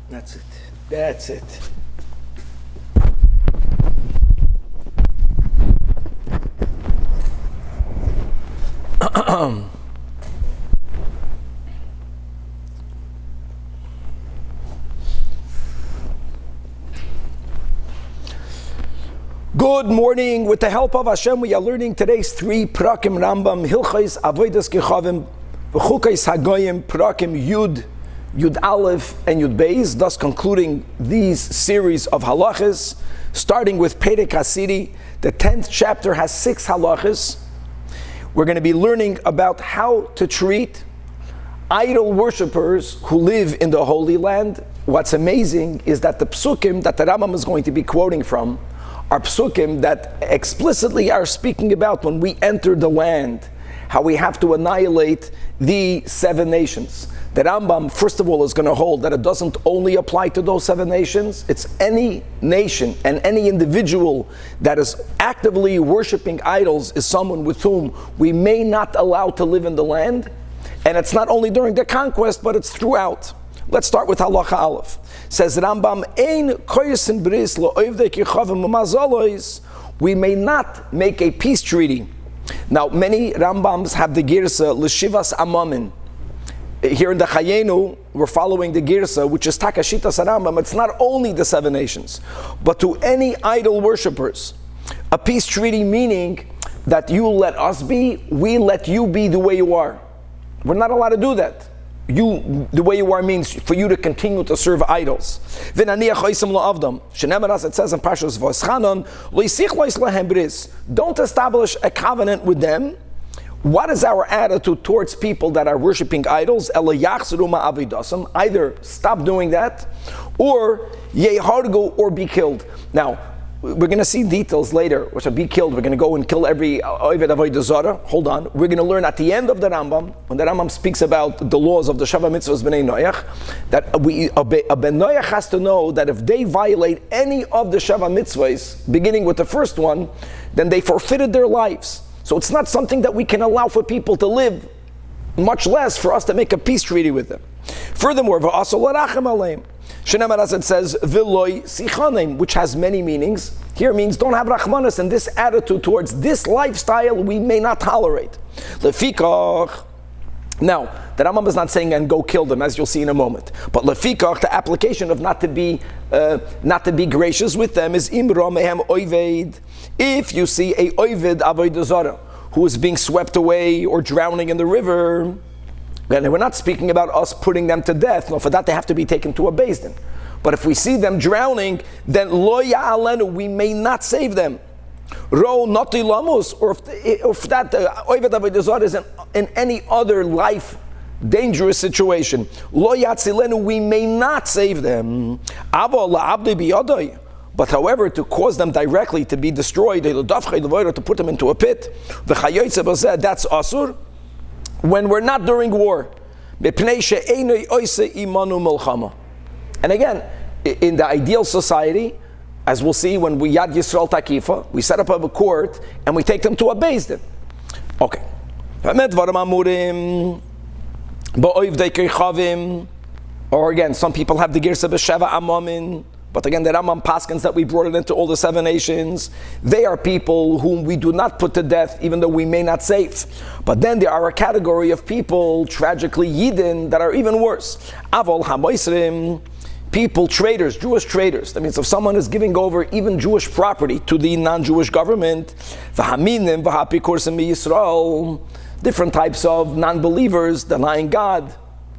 That's it. That's it. Good morning. With the help of Hashem, we are learning today's 3 Prakim Rambam, Halakhas, Avodas, Kochavim, V'chukos Hagoyim, Prakim Yud Aleph, and Yud Beis, thus concluding these series of Halakhas, starting with Perek HaSiri. The 10th chapter has 6 Halakhas. We're going to be learning about how to treat idol worshippers who live in the Holy Land. What's amazing is that the psukim that the Rambam is going to be quoting from are psukim that explicitly are speaking about when we enter the land, how we have to annihilate the 7 nations. The Rambam, first of all, is going to hold that it doesn't only apply to those 7 nations, it's any nation and any individual that is actively worshiping idols is someone with whom we may not allow to live in the land. And it's not only during the conquest, but it's throughout. Let's start with Halacha Aleph. Says Rambam, Ein koyesen bris lo'ovdei Kochavim u'mazalois. We may not make a peace treaty. Now, many Rambams have the girsa l'shivas amamin. Here in the Chayenu, we're following the girsa, which is Takashitas Rambam. It's not only the 7 nations, but to any idol worshippers. A peace treaty meaning that you let us be, we let you be the way you are. We're not allowed to do that. You, the way you are, means for you to continue to serve idols. It says in Parshas Voschanan, don't establish a covenant with them. What is our attitude towards people that are worshiping idols? Either stop doing that, or yehargu, or be killed. Now, we're going to see details later, which are be killed. We're going to go and kill every Oved Avodah Zarah. Hold on. We're going to learn at the end of the Rambam, when the Rambam speaks about the laws of the Shava Mitzvahs B'nai Noach, that a Ben Noach has to know that if they violate any of the Shava Mitzvahs, beginning with the first one, then they forfeited their lives. So it's not something that we can allow for people to live, much less for us to make a peace treaty with them. Furthermore, V'asol l'rachem aleim. Shenamar, as it says, V'loi sichanim, which has many meanings. Here means don't have rachmanis, and this attitude towards this lifestyle we may not tolerate. Lefikach. Now, the Rambam is not saying and go kill them, as you'll see in a moment. But lefikach, the application of not to be gracious with them is imra mehem oived. If you see a oived avodah zarah who is being swept away or drowning in the river, and we're not speaking about us putting them to death. No, for that they have to be taken to a beis din. But if we see them drowning, then lo ya'alenu, we may not save them. Ro noti lamus, or if that oived avodah zarah is in any other life dangerous situation, lo yatzilenu, we may not save them. Avo la'abdi biyadai. But however, to cause them directly to be destroyed, to put them into a pit, that's asur, when we're not during war. And again, in the ideal society, as we'll see when we Yad Yisrael Takifa, we set up a court and we take them to a beis din. Okay. Or again, some people have the girsa b'sheva amamin. But again, the Rambam paskins that we brought it into all the 7 nations, they are people whom we do not put to death, even though we may not save. But then there are a category of people, tragically Yidden, that are even worse. Avol hamoisrim, people, traitors, Jewish traitors. That means if someone is giving over even Jewish property to the non-Jewish government, v'haminim v'hapikursim Yisrael, different types of non-believers, denying God,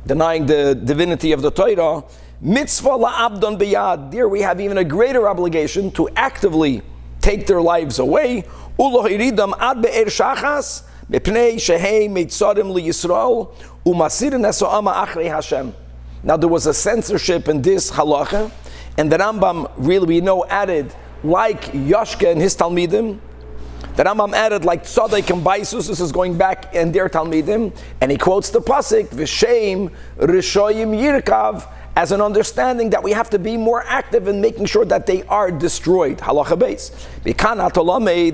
denying the divinity of the Torah. Mitzvah la'abdon biyad. There we have even a greater obligation to actively take their lives away. Ulohiridam ad be'er shachas mepnei shehei meitzarim liyisrael umasirin eso'ama achrei Hashem. Now there was a censorship in this halacha, and the Rambam really we know added, like Yoshka and his Talmidim, the Rambam added like Tzadok and Baisus, this is going back in their Talmidim, and he quotes the pasuk V'shem rishoyim yirkav, as an understanding that we have to be more active in making sure that they are destroyed. Halacha beis.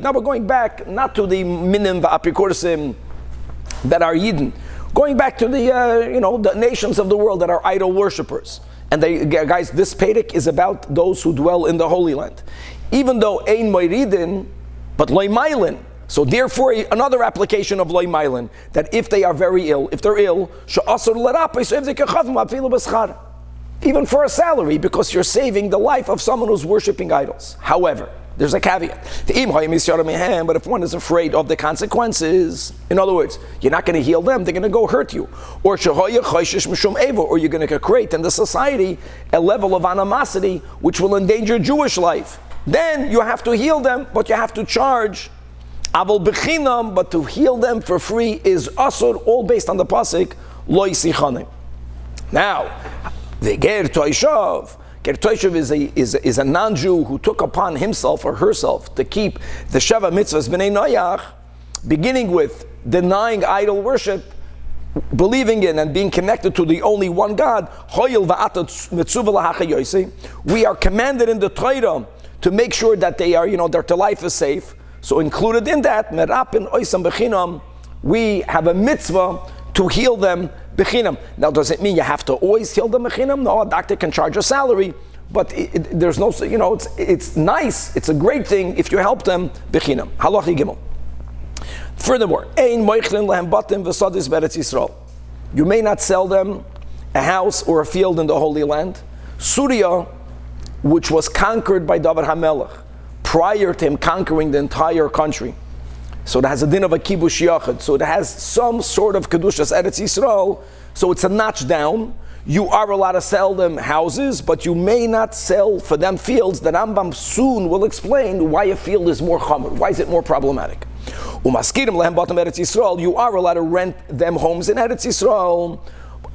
Now we're going back not to the minim va'apikursim that are Yidden, going back to the the nations of the world that are idol worshippers. And guys, this Perek is about those who dwell in the Holy Land. Even though ein moiridin, but loy mailin. So therefore, another application of loy mailin, that if they are very ill, if they're ill, even for a salary, because you're saving the life of someone who's worshiping idols. However, there's a caveat. But if one is afraid of the consequences, in other words, you're not going to heal them, they're going to go hurt you. Or you're going to create in the society a level of animosity which will endanger Jewish life. Then you have to heal them, but you have to charge. Aval bechinam, but to heal them for free is asur, all based on the pasuk, lo yisichanim. Now, the Ger Toishav is a non-Jew who took upon himself or herself to keep the Sheva Mitzvahs B'nai Noach, beginning with denying idol worship, believing in and being connected to the only one God. We are commanded in the Torah to make sure that they are, their life is safe. So included in that, merapin oisam bechinam, we have a mitzvah to heal them bechinam. Now, does it mean you have to always heal them bechinam? No, a doctor can charge a salary, but there's no, it's nice, it's a great thing if you help them bechinam. Halachi gimel. Furthermore, ein moichlin lehem batim v'sadis beretz Yisrael. You may not sell them a house or a field in the Holy Land. Syria, which was conquered by David HaMelech, prior to him conquering the entire country. So it has a din of a kibush yachid. So it has some sort of kedushas Eretz Yisrael. So it's a notch down. You are allowed to sell them houses, but you may not sell for them fields. The Rambam soon will explain why a field is more chamor. Why is it more problematic? Umaskirim lehem batam Eretz Yisrael. You are allowed to rent them homes in Eretz Yisrael,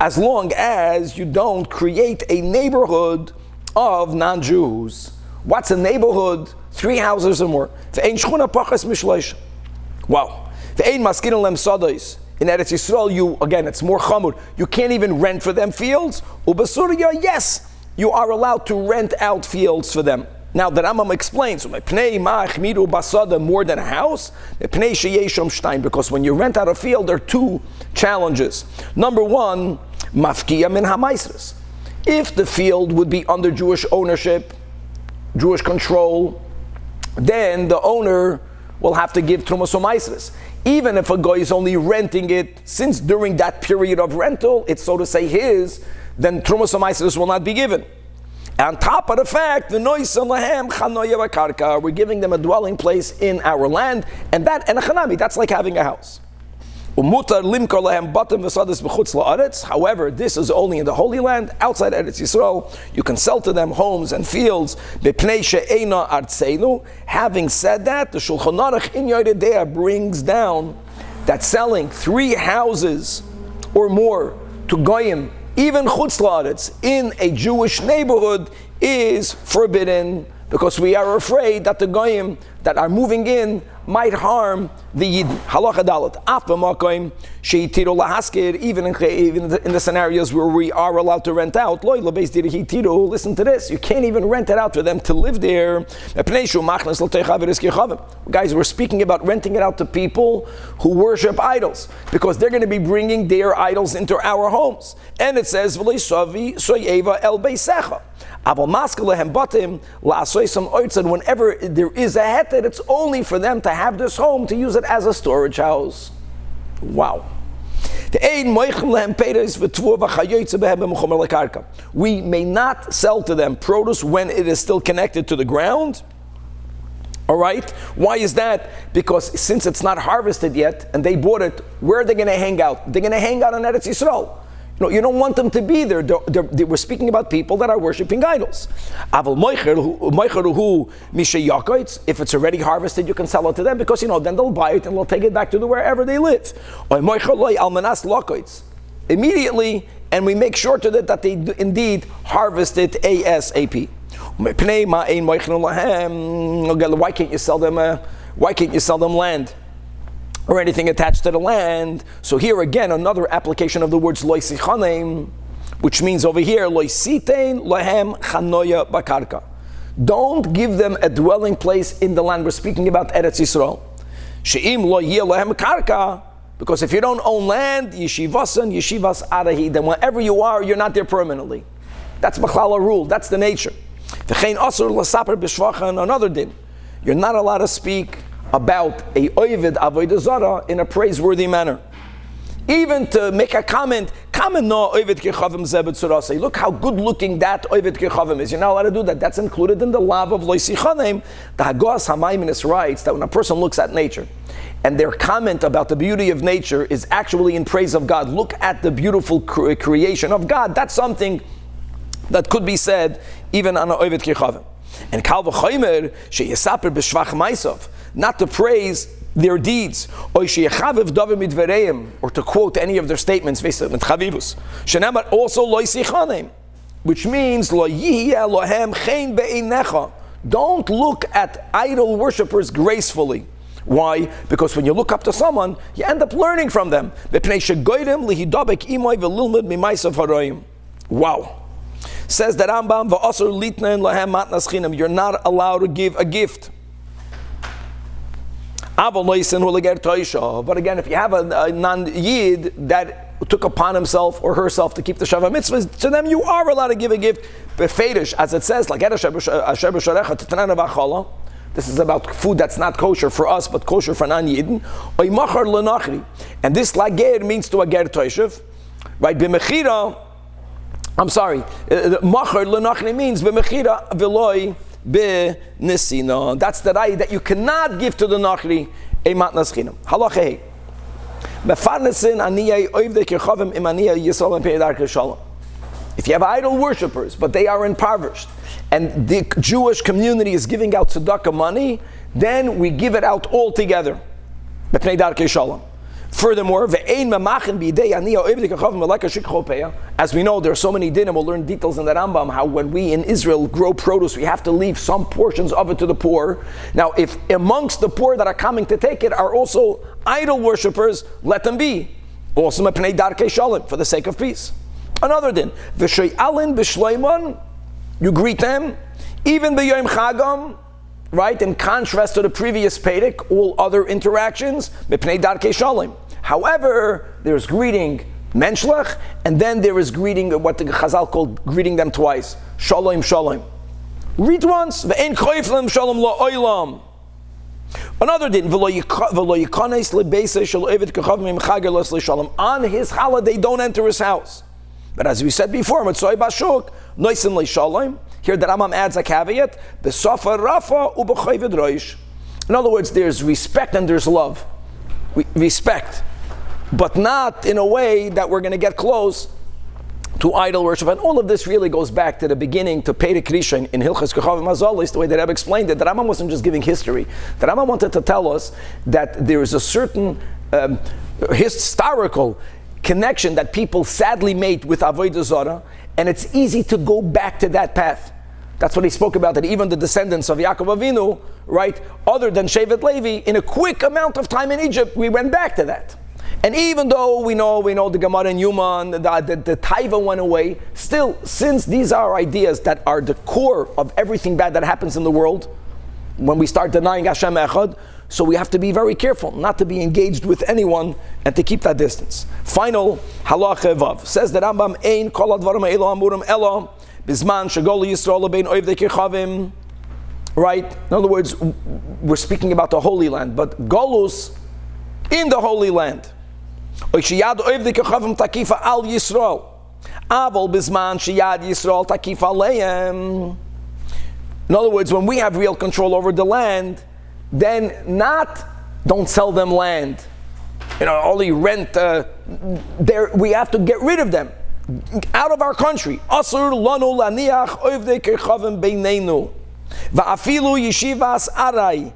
as long as you don't create a neighborhood of non-Jews. What's a neighborhood? 3 houses or more. Wow. In Eretz Yisrael, it's more chamur. You can't even rent for them fields. Ubasuria, yes, you are allowed to rent out fields for them. Now, the Rambam explains, more than a house, because when you rent out a field, there are 2 challenges. Number 1, mafkiya min hamaisres. If the field would be under Jewish ownership, Jewish control, then the owner will have to give Trumas u'Maisros. Even if a guy is only renting it, since during that period of rental, it's so to say his, then Trumas u'Maisros will not be given. On top of the fact, we're giving them a dwelling place in our land, and that's like having a house. However, this is only in the Holy Land. Outside Eretz Yisrael, you can sell to them homes and fields. Having said that, the Shulchan Aruch in Yoreh Deah brings down that selling 3 houses or more to Goyim, even Chutz La'aretz, in a Jewish neighborhood is forbidden, because we are afraid that the Goyim that are moving in might harm the Yidden. Halacha Dalet. Even in the scenarios where we are allowed to rent out, listen to this, you can't even rent it out for them to live there. Guys, we're speaking about renting it out to people who worship idols, because they're going to be bringing their idols into our homes. And it says, whenever there is a heter, it's only for them to have this home, to use it as a storage house. Wow. We may not sell to them produce when it is still connected to the ground. Alright? Why is that? Because since it's not harvested yet, and they bought it, where are they going to hang out? They're going to hang out on Eretz Yisrael. You don't want them to be there. We're speaking about people that are worshiping idols. If it's already harvested, you can sell it to them, because then they'll buy it and they'll take it back to wherever they live. Immediately, and we make sure to that they indeed harvest it ASAP. Why can't you sell them? Why can't you sell them land or anything attached to the land? So here again, another application of the words lo sichanem, which means over here lo sitein lahem chanoya bakarka. Don't give them a dwelling place in the land. We're speaking about Eretz Yisrael. She'im lo yeh lahem karka, because if you don't own land, yeshivas arahi, then wherever you are, you're not there permanently. That's B'chlal rule. That's the nature. V'chein asur l'saper b'shvacha, another din. You're not allowed to speak about a oived avodah zarah in a praiseworthy manner. Even to make a comment no oived kechavim zebet surasei. Look how good looking that oived kechavim is. You're not allowed to do that. That's included in the lav of loisi chanem. The Hagos Hamayminis writes that when a person looks at nature, and their comment about the beauty of nature is actually in praise of God. Look at the beautiful creation of God. That's something that could be said even on a oived kechavim. And kal v'chomer sheyesaper b'shvach ma'asav, not to praise their deeds, or to quote any of their statements, also which means don't look at idol worshippers gracefully. Why? Because when you look up to someone, you end up learning from them. Wow. Says that Rambam, you're not allowed to give a gift. But again, if you have a non-Yid that took upon himself or herself to keep the Shavah mitzvahs, to them you are allowed to give a gift. Befedish, as it says, like this is about food that's not kosher for us, but kosher for non-Yidden. And this lager means to a ger toishev, right? B'mechira, I'm sorry, machar lenachri means b'mechira v'loi b'nisina. That's the right that you cannot give to the nachri a matnas chinam. Halacha hey. Mefarnesin aniyah oivdei kechavim im aniyah yisrael and peidar keshalom. If you have idol worshippers, but they are impoverished, and the Jewish community is giving out tzedakah money, then we give it out all together. Furthermore, as we know, there are so many dinim, we'll learn details in the Rambam, how when we in Israel grow produce, we have to leave some portions of it to the poor. Now, if amongst the poor that are coming to take it are also idol worshippers, let them be. Also, for the sake of peace. Another din, you greet them, even b'yom chagam, right? In contrast to the previous Pedic, all other interactions, mipnei darkei shalom. However, there's greeting menschlech, and then there is greeting, what the Chazal called greeting them twice. Shalom, shalom. Read once, ve'en choiflem shalom la'olam. Another din, on his holiday, don't enter his house. But as we said before, Matzoy Bashuk, Noisim Leishalom. Here the Rambam adds a caveat, Besofa Rafa Ubachayvid Roish. In other words, there's respect and there's love. Respect. But not in a way that we're going to get close to idol worship. And all of this really goes back to the beginning, to Perek Rishon in Hilchos Kochavim Azalis, the way that Rebbe explained it. The Rambam wasn't just giving history. The Rambam wanted to tell us that there is a certain historical connection that people sadly made with Avodah Zarah, and it's easy to go back to that path. That's what he spoke about, that even the descendants of Yaakov Avinu, right, other than Shevet Levi, in a quick amount of time in Egypt, we went back to that. And even though we know the Gemara in Yuma, the Taiva went away, still, since these are ideas that are the core of everything bad that happens in the world, when we start denying Hashem Echad, so we have to be very careful not to be engaged with anyone and to keep that distance. Final halacha vav says that Rambam ein kol advarim elo amurim elo bizman shegol Yisrael lebein oivdei kechavim. Right? In other words, we're speaking about the Holy Land, but Golus in the Holy Land. Oishiyad oivdei kechavim takifa al Yisrael. Avol bizman shiyad Yisrael takifa aleim. In other words, when we have real control over the land, then don't sell them land. Only rent. We have to get rid of them out of our country. Asur lanu laniach oivdei kechavim beineinu va'afilu yeshivas arai.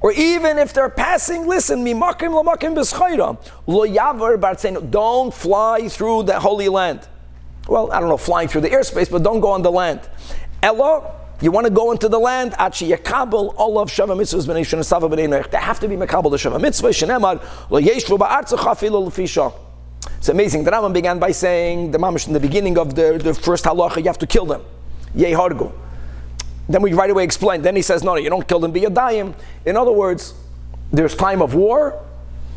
Or even if they're passing, listen, mimakim lamakim b'schayra lo yavar bartzeinu. Don't fly through the Holy Land. Well, I don't know, flying through the airspace, but don't go on the land. Ella. You want to go into the land, they have to be makabel the Shava Mitzvah. It's amazing. The Rambam began by saying, the Mamish in the beginning of the first halacha, you have to kill them. Yeh hargu. Then we right away explain. Then he says, no, you don't kill them, be a dayim. In other words, there's time of war.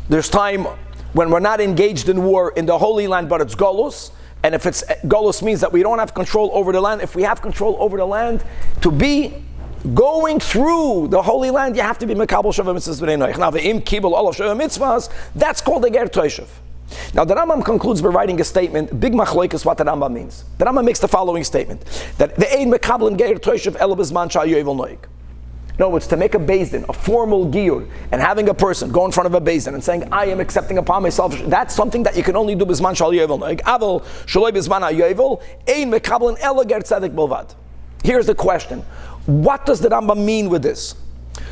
There's time when we're not engaged in war in the Holy Land, but it's golus. And if it's Golus means that we don't have control over the land, if we have control over the land, to be going through the Holy Land, you have to be Mekabel Sheva Mitzvahs B'nei Noach. Now, Ve'im Kibel Olav Sheva Mitzvahs, that's called a Ger Toshev. Now, the Rambam concludes by writing a statement, big machlokes, what the Rambam means. The Rambam makes the following statement, that the Ein Mekabel Ger Toshev Ela B'zman Shah Yovel Noach. No, it's to make a beis din, a formal giyur, and having a person go in front of a beis din and saying, I am accepting upon myself, that's something that you can only do b'zman shal yovel. Aval shaloi b'zman ha-yovel, ein mekabelin ela ger tzedek bilvad. Here's the question. What does the Rambam mean with this?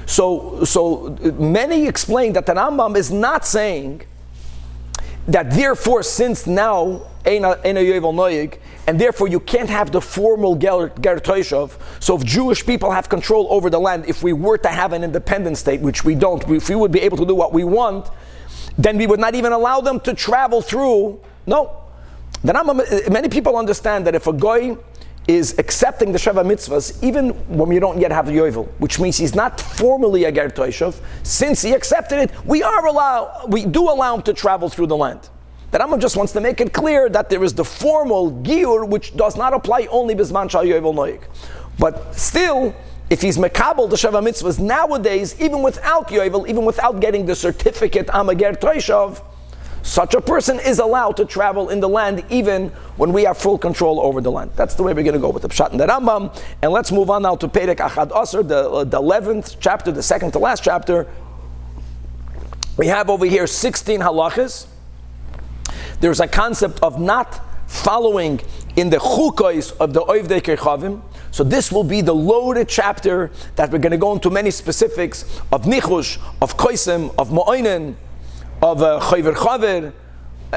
So many explain that the Rambam is not saying that therefore, since now, ein a yovel noig, and therefore you can't have the formal ger toshev. So if Jewish people have control over the land, if we were to have an independent state, which we don't, if we would be able to do what we want, then we would not even allow them to travel through. No. Many people understand that if a goy is accepting the Sheva Mitzvahs, even when you don't yet have the Yovel, which means he's not formally a ger toshev, since he accepted it, we do allow him to travel through the land. The Rambam just wants to make it clear that there is the formal giyur, which does not apply only b'zman shal yovel noig. But still, if he's mekabel the Sheva Mitzvahs nowadays, even without yovel, even without getting the certificate Amager Toshav, such a person is allowed to travel in the land even when we have full control over the land. That's the way we're going to go with the Pshat and the Rambam. And let's move on now to Perek Achad Asr, the 11th chapter, the second to last chapter. We have over here 16 halakhas. There's a concept of not following in the chukos of the Ovdei Kochavim. So this will be the loaded chapter that we're going to go into many specifics of nichush, of koisim, of ma'oinen, of chayver chaver,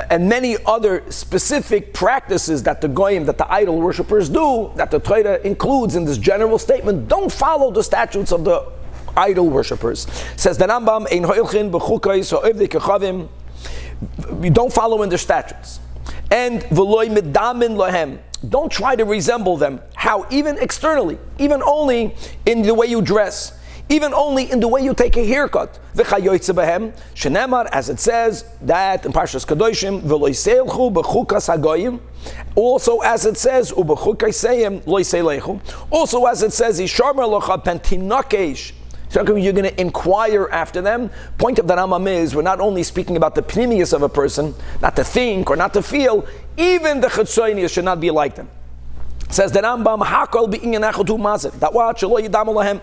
and many other specific practices that the goyim, that the idol worshippers do, that the Torah includes in this general statement. Don't follow the statutes of the idol worshippers. Says the Rambam, ein hoilchin b'chukos ha'ovdei kochavim. You don't follow in their statutes. And v'loy medamin lahem. Don't try to resemble them. How? Even externally. Even only in the way you dress. Even only in the way you take a haircut. V'chayoytze behem. Shenemar, as it says, that in Parshas Kadoshim, v'loy seilchu b'chukas hagoyim. Also as it says, u'b'chukas seyim loy seilechu. Also as it says, Yisharmer locha pentinakesh. So you're going to inquire after them. Point of the Rambam is, we're not only speaking about the pnimius of a person, not to think or not to feel, even the chitzonius should not be like them. Says the Rambam, hakol bi'inyan echadu mazir. That what shelo yidamu lahem.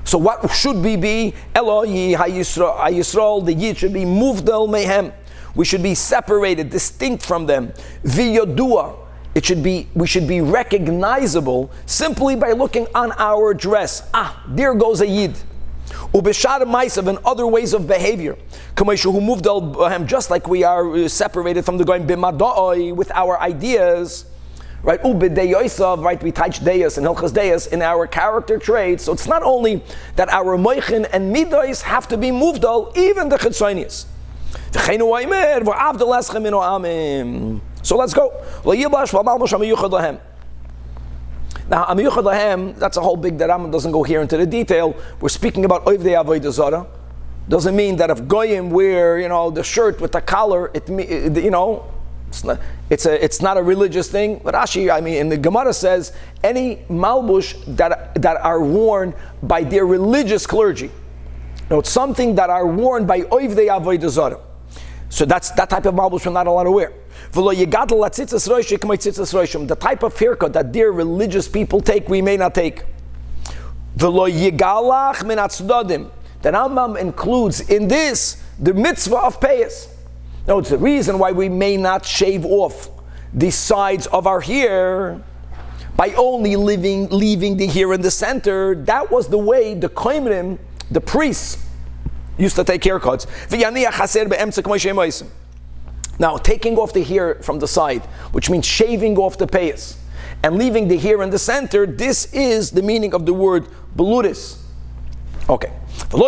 So what should we be? Eloyi hayisrael, the yid should be muvdal mehem. We should be separated, distinct from them. V'yodua. We should be recognizable simply by looking on our dress. There goes a yid. Ubeshar ma'asav, and other ways of behavior. Just like we are separated from the goyim b'madoi with our ideas, right? Right? We touch deis and Halakhas deis in our character traits. So it's not only that our moichin and midos have to be muvdal, even the chitzonius. So let's go. Now, Amiyuchad Lahem, that's a whole big, the Rambam doesn't go here into the detail. We're speaking about Ovdei Avodah Zarah. Doesn't mean that if Goyim wear, the shirt with the collar, it's not a religious thing. But Rashi, in the Gemara says, any malbush that are worn by their religious clergy. It's something that are worn by Ovdei Avodah Zarah. So that's that type of malbush we're not allowed to wear. The type of haircut that their religious people take, we may not take. The Rambam includes in this the mitzvah of payas. Now it's the reason why we may not shave off the sides of our hair by only leaving the hair in the center. That was the way the koimrim, the priests, used to take haircuts. Now, taking off the hair from the side, which means shaving off the payas, and leaving the hair in the center, this is the meaning of the word beluris. Okay. There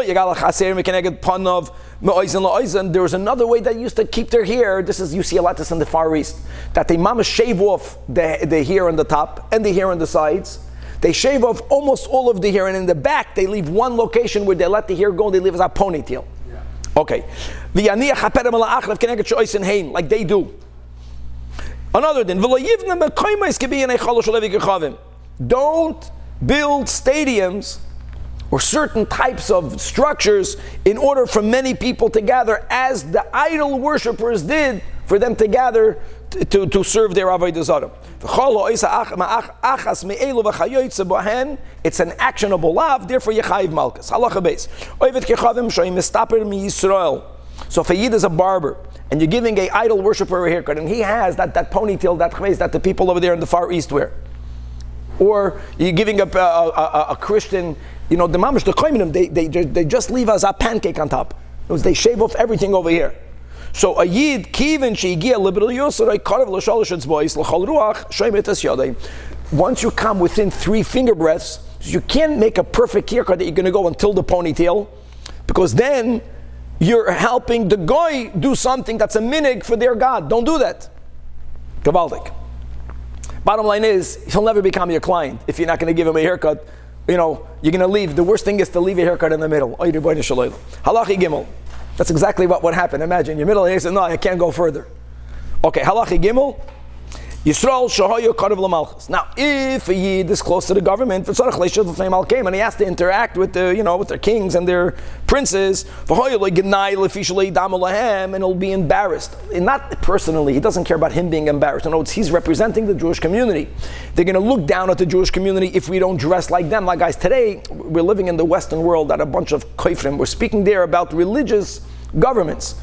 was another way that used to keep their hair. You see a lot of this in the Far East, that they mama shave off the hair on the top and the hair on the sides. They shave off almost all of the hair, and in the back they leave one location where they let the hair go and they leave as a ponytail. Okay. Like they do. Another din. Don't build stadiums or certain types of structures in order for many people to gather, as the idol worshippers did for them to gather to serve their Avodah Zarah. It's an actionable lav, therefore Yechayiv Malkus. Halacha base. So if a Yid is a barber, and you're giving a idol worshipper a haircut, and he has that ponytail, that chvez that the people over there in the Far East wear, or you're giving a Christian, the mamash, the koinim, they just leave us a pancake on top. They shave off everything over here. So a Yid, kivin she'igia liberal yosarei karav l'shalosh etzbois l'chol ruach shoyim etas yodei. Once you come within 3 finger breaths, you can't make a perfect haircut that you're going to go until the ponytail, because then you're helping the goy do something that's a minig for their God. Don't do that. Gavaldik. Bottom line is, he'll never become your client if you're not going to give him a haircut. You're going to leave. The worst thing is to leave a haircut in the middle. Halachi Gimel. That's exactly what would happen. Imagine, you're middle and he says, no, I can't go further. Okay, Halachi Gimel. Yisrael shahoyu karav l'malchus. Now, if a Yid is close to the government, and he has to interact with with their kings and their princes, and he'll be embarrassed. And not personally, he doesn't care about him being embarrassed. In other words, he's representing the Jewish community. They're going to look down at the Jewish community if we don't dress like them. Like guys, today we're living in the Western world at a bunch of koifrim. We're speaking there about religious governments.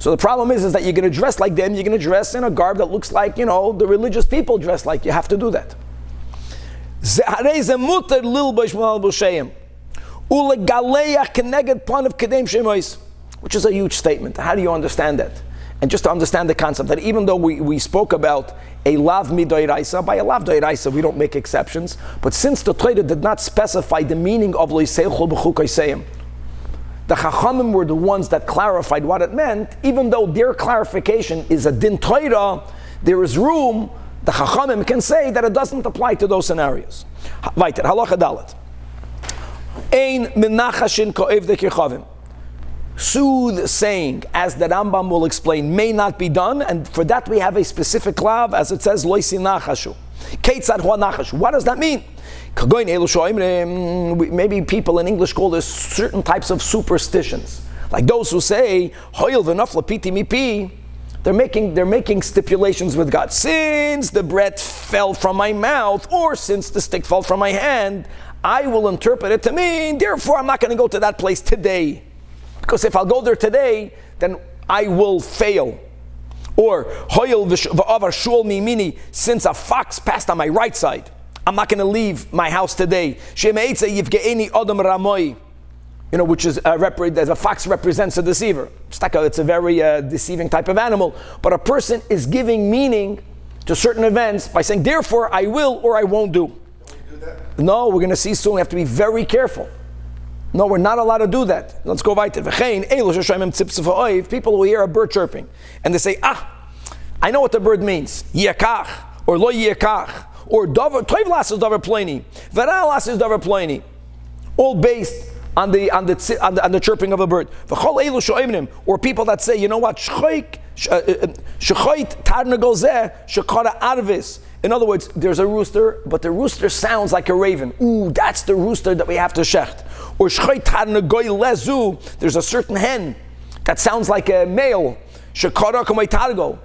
So the problem is that you're going to dress like them, you're going to dress in a garb that looks like, the religious people dress like. You have to do that. Which is a huge statement. How do you understand that? And just to understand the concept, that even though we spoke about a lav midoiraisa, by a lav doiraisa we don't make exceptions, but since the Torah did not specify the meaning of loiseichol b'chukaiseyim, the Chachamim were the ones that clarified what it meant. Even though their clarification is a din Torah, there is room, the Chachamim can say that it doesn't apply to those scenarios. Weiter, Halacha Dalet. Ein menachashin ko'ev de Kochavim. Soothsaying, as the Rambam will explain, may not be done, and for that we have a specific lav, as it says, loisi nachashu. Keitzad hua nachash. What does that mean? Maybe people in English call this certain types of superstitions, like those who say they're making stipulations with God. Since the bread fell from my mouth, or since the stick fell from my hand, I will interpret it to mean, therefore I'm not going to go to that place today, because if I'll go there today, then I will fail. Or since a fox passed on my right side, I'm not going to leave my house today. Which is as a fox represents a deceiver. It's a very deceiving type of animal. But a person is giving meaning to certain events by saying, therefore I will or I won't do. Don't we do that? No, we're going to see soon. We have to be very careful. No, we're not allowed to do that. Let's go weiter. People who hear a bird chirping and they say, I know what the bird means. Yekach or lo yekach. Or toiv lasis davar pleni, vera lasis davar pleni, all based on the chirping of a bird. Or people that say, you know what, shchoit tarnagol zeh shekara arvis. In other words, there's a rooster, but the rooster sounds like a raven. Ooh, that's the rooster that we have to shecht. Or shchoit tarnagol lezu, there's a certain hen that sounds like a male. Shekara kamay targo.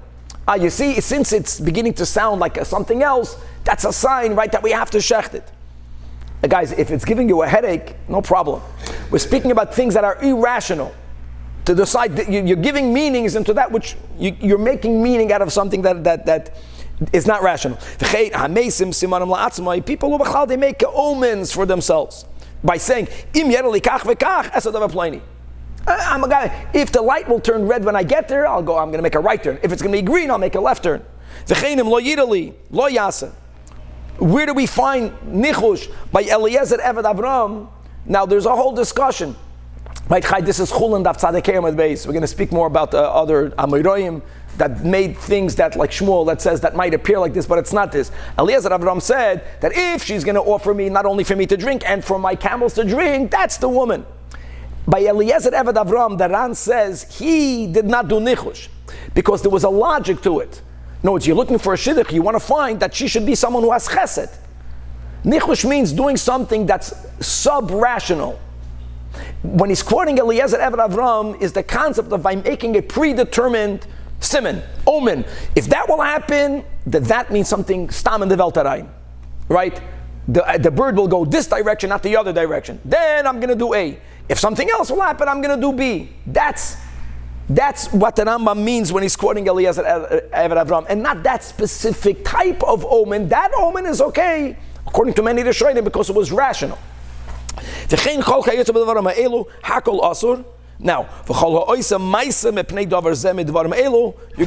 You see, since it's beginning to sound like something else, that's a sign, right, that we have to shecht it. Guys, if it's giving you a headache, no problem. We're speaking about things that are irrational. To decide that you're giving meanings into that which you're making meaning out of something that is not rational. People who they make omens for themselves by saying, I'm a guy, if the light will turn red when I get there, I'm going to make a right turn. If it's going to be green, I'll make a left turn. Where do we find nichush? By Eliezer Eved Avram. Now there's a whole discussion. Right, this is Chulin Daf Tzadikei Amud Beis. We're going to speak more about the other Amoraim that made things that, like Shmuel, that says that might appear like this, but it's not this. Eliezer Avram said that if she's going to offer me, not only for me to drink and for my camels to drink, that's the woman. By Eliezer Eved Avram, the Ran says he did not do nichush because there was a logic to it. No, it's you're looking for a shidduch, you want to find that she should be someone who has chesed. Nichush means doing something that's sub-rational. When he's quoting Eliezer Eved Avram, is the concept of by making a predetermined siman, omen. If that will happen, that means something stam in the Weltarein, right? The bird will go this direction, not the other direction. Then I'm going to do A. If something else will happen, I'm going to do B. That's what the Rambam means when he's quoting Eliezer Eved Avram, and not that specific type of omen. That omen is okay, according to many Rishonim, because it was rational. Now, you're going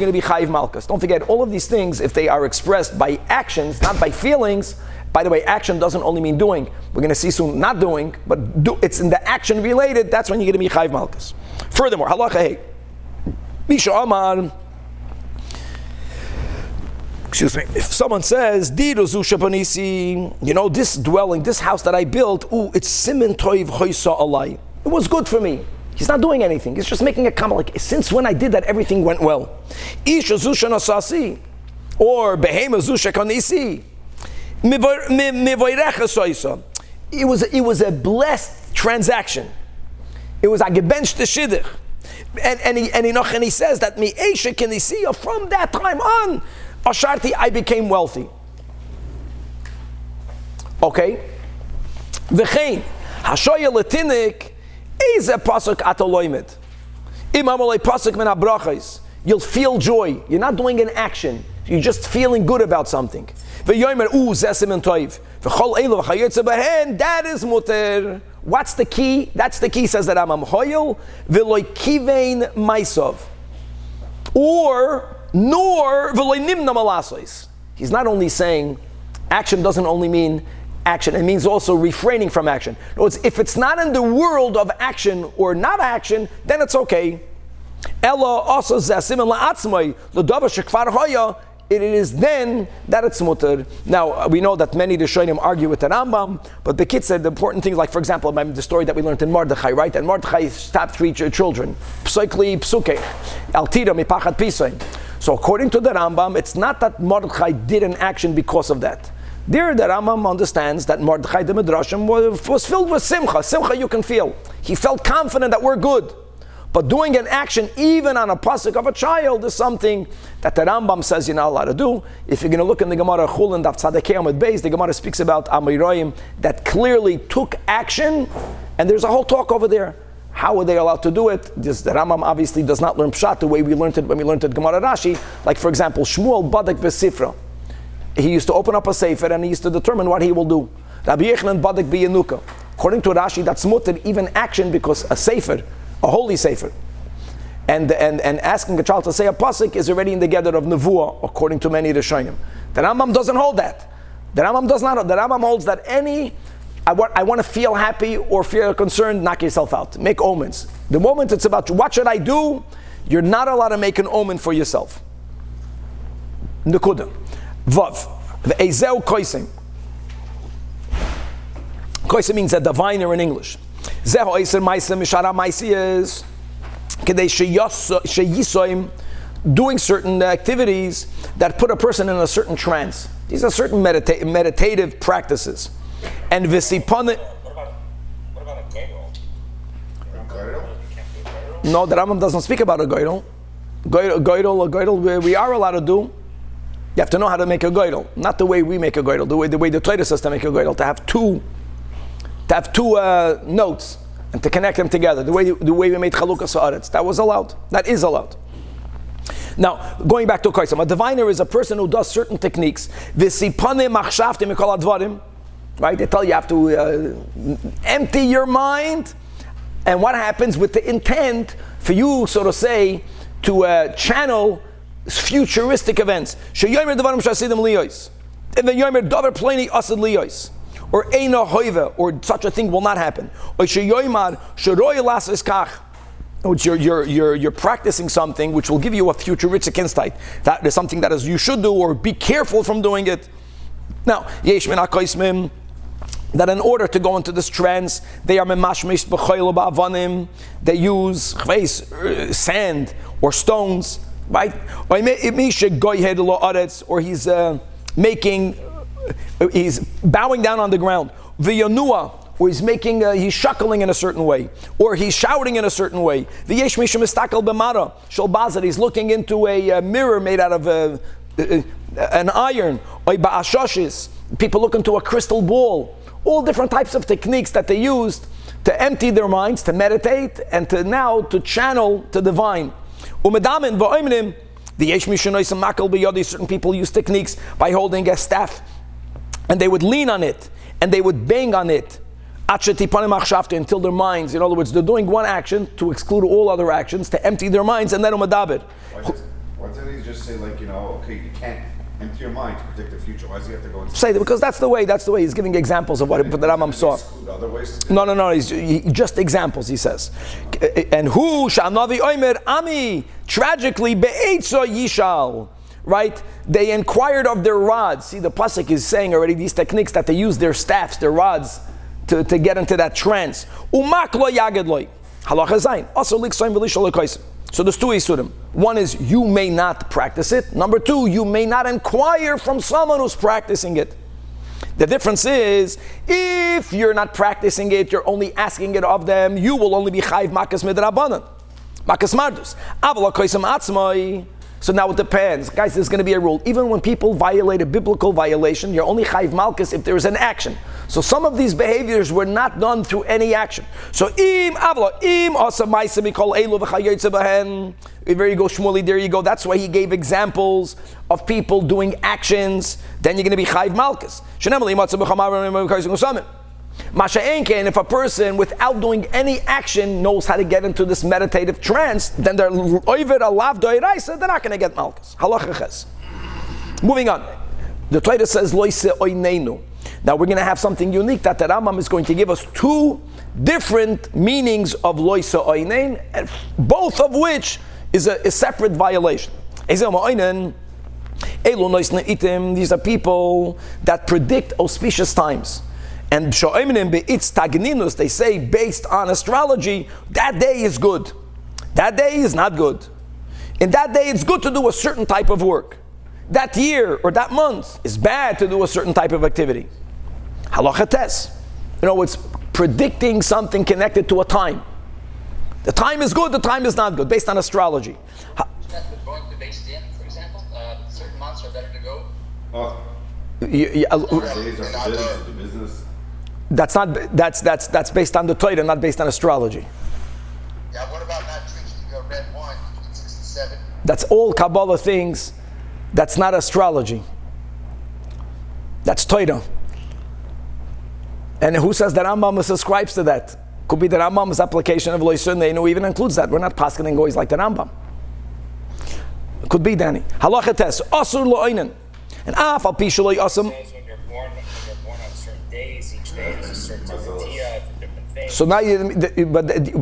to be chayiv malchus. Don't forget, all of these things, if they are expressed by actions, not by feelings. By the way, action doesn't only mean doing. We're going to see soon not doing, but it's in the action related. That's when you're going to be chayiv malchus. Furthermore, halacha hey, Misha Amar. Excuse me. If someone says, this dwelling, this house that I built, it's simin toiv hoysa alai. It was good for me. He's not doing anything. He's just making a comment. Like, since when I did that, everything went well. Isha zusha nasasi, or behema zusha kanisi. It was a blessed transaction. It was a gebench shidduch. And he says that mi esha kanisi, from that time on, Asharti, I became wealthy. Okay? V'chein, hashoya latinik, is a pasuk atoloimet. Imam olay pasuk min habrachos. You'll feel joy. You're not doing an action. You're just feeling good about something. V'yomer zesim and toiv. V'chol elu v'chayetze behen, that is muter. What's the key? That's the key, says the Rambam. Hoyel v'loy kivein maisov. Nor v'loy nimna malasois. He's not only saying action doesn't only mean action, it means also refraining from action. In other words, if it's not in the world of action or not action, then it's okay. Ella also zesim la'atzmai l'davar shekvar hoya. It is then that it's mutter. Now, we know that many Rishonim argue with the Rambam, but the kids said the important things, like, for example, the story that we learned in Mordechai, right? And Mordechai stabbed 3 children. Psoikli psuke, altira mipachat pisay. So according to the Rambam, it's not that Mordechai did an action because of that. There, the Rambam understands that Mordechai the Midrashim was filled with simcha. Simcha you can feel. He felt confident that we're good. But doing an action, even on a pasuk of a child, is something that the Rambam says you're not allowed to do. If you're going to look in the Gemara Chulin, Daf Tzadikei Amud Beis, the Gemara speaks about Amiroyim that clearly took action, and there's a whole talk over there. How were they allowed to do it? The Rambam obviously does not learn Pshat the way we learned it when we learned it Gemara Rashi. Like, for example, Shmuel Badak B'Sifra. He used to open up a sefer and he used to determine what he will do. Rabbi Yochanan Badak B'Yenuka. According to Rashi, that's mutter, even action, because a sefer, a holy sefer, and asking a child to say a pasuk is already in the gather of nevuah, according to many Rishonim. The Rambam doesn't hold that. The Rambam does not. The Rambam holds that I want to feel happy or feel concerned, knock yourself out. Make omens. The moment it's about what should I do, you're not allowed to make an omen for yourself. Nekuda. Vav. Ve'ezeu koisim. Koisim means a diviner in English. Zeho eiser maisa mishara maisi is kedei sheyisoim, doing certain activities that put a person in a certain trance. These are certain meditative practices. And visipane. What about a goydel? No, the Rambam doesn't speak about a goydel. Goydel, we are allowed to do. You have to know how to make a goydel, not the way we make a goydel, the way the Torah says to make a goydel, to have two notes and to connect them together. The way we made Chalukah Sa'aretz, that was allowed. That is allowed. Now, going back to Koisam, a diviner is a person who does certain techniques. Visipane machshavtim mikol advarim. Right? They tell you have to empty your mind. And what happens with the intent for you, so to say, to channel futuristic events. Sheyomer devarim shasidim liyos. And then yomer davar pleni asid liyos. Or eina hoiva, or such a thing will not happen. Or sheyomer sheroy lasas kach. You're practicing something which will give you a futuristic insight. That is something that is you should do, or be careful from doing it. Now, yesh min hakoismim, that in order to go into this trance, they are memashmish b'choylo ba'avanim. They use sand or stones right? Or he's he's bowing down on the ground. V'yanua, or he's he's shuckling in a certain way, or he's shouting in a certain way. V'yesh mishum mistakel b'mara shel bazar, he's looking into a mirror made out of an iron. Or ba'ashoshes, people look into a crystal ball. All different types of techniques that they used to empty their minds, to meditate, and to channel to divine. Umedamin v'oimnim, the yesh mishanoisam makal b'yodi, certain people use techniques by holding a staff, and they would lean on it, and they would bang on it, until their minds, in other words, they're doing one action to exclude all other actions, to empty their minds, and then umedabir. Why didn't he just say, okay, you can't empty your mind to predict the future? Why does he have to go and say that? Because that's the way he's giving examples of what the Rambam saw. Other ways No, he's just examples, he says. And who sha'anavi oimer ami, tragically be'etzo yishal, right? They inquired of their rods. See, the pasuk is saying already these techniques that they use their staffs, their rods, to get into that trance. Umak lo yaged loy. Halakhas zayin. Also liksoim v'lishol lekaisim. So there's two isurim. One is you may not practice it. Number two, you may not inquire from someone who's practicing it. The difference is, if you're not practicing it, you're only asking it of them, you will only be chayv makas midrabanan, makas mardus. Aval hakoisem atzmai. So now it depends. Guys, there's going to be a rule. Even when people violate a biblical violation, you're only chayv malchus if there is an action. So some of these behaviors were not done through any action. So there you go, Shmuley, there you go. That's why he gave examples of people doing actions. Then you're going to be chayv malchus. And if a person without doing any action knows how to get into this meditative trance, then they're oiver alav doiraisa, they're not going to get malchus. Halakhas. Moving on. The Torah says loise oineinu. Now we're going to have something unique that the Rambam is going to give us two different meanings of loise oinein, and both of which is a separate violation. These are people that predict auspicious times. And they say based on astrology, that day is good. That day is not good. In that day it's good to do a certain type of work. That year or that month is bad to do a certain type of activity. Halakhas. It's predicting something connected to a time. The time is good, the time is not good, based on astrology. Going to base in, for example, certain months are better to go. Days are forbidden to the business. That's based on the Torah, not based on astrology. Yeah, what about not drinking red wine between 6 and 7? That's all Kabbalah things. That's not astrology. That's Torah. And who says that Rambam subscribes to that? Could be the Rambam's application of Lo Yisuneinu even includes that. We're not paskening goys like the Rambam. Could be, Danny. Halakhas asur lo'inen. And afal pi shelo yasam. When you're born on certain days, each day is a certain idea, it's a different thing. So now,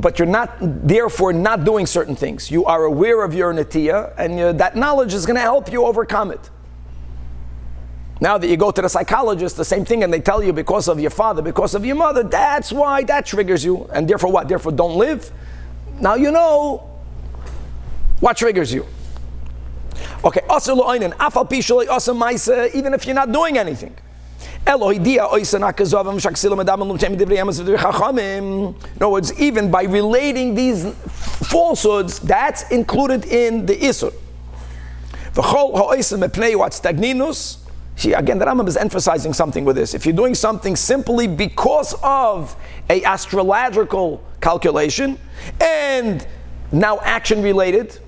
but you're not therefore not doing certain things. You are aware of your netiya, and that knowledge is going to help you overcome it. Now that you go to the psychologist, the same thing, and they tell you because of your father, because of your mother, that's why that triggers you, and therefore what? Therefore don't live. Now you know what triggers you. Okay, even if you're not doing anything. In other words, even by relating these falsehoods, that's included in the Isur. See, again, the Rambam is emphasizing something with this. If you're doing something simply because of a astrological calculation, and now action related,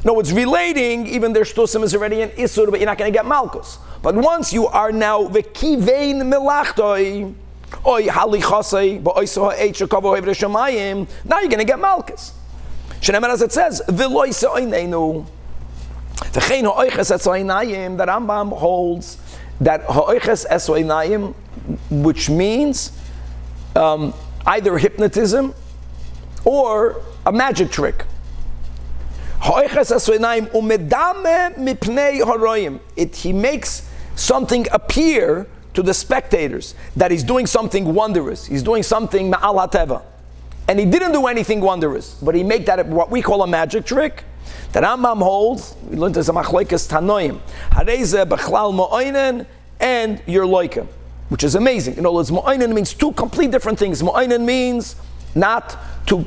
no, it's relating, even their shtusim is already an Isur, but you're not going to get Malkus. But once you are now v'kivein melachtoi, oy halichasei, ba'oy soha'et shekavo hevre shemayim, now you're going to get Malkus. Shenemer, as it says, v'loy se'oineinu. V'chein ha'oiches etzoinayim, the Rambam holds that ha'oiches etzoinayim, which means either hypnotism or a magic trick. He makes something appear to the spectators that he's doing something wondrous. He's doing something ma'al hateva. And he didn't do anything wondrous, but he made that what we call a magic trick. The Rambam holds, we learned as a machloikas tanoim, hareze bechlal mo'oinen and your loika, which is amazing. You know, mo'oinen means two complete different things. Mo'oinen means not to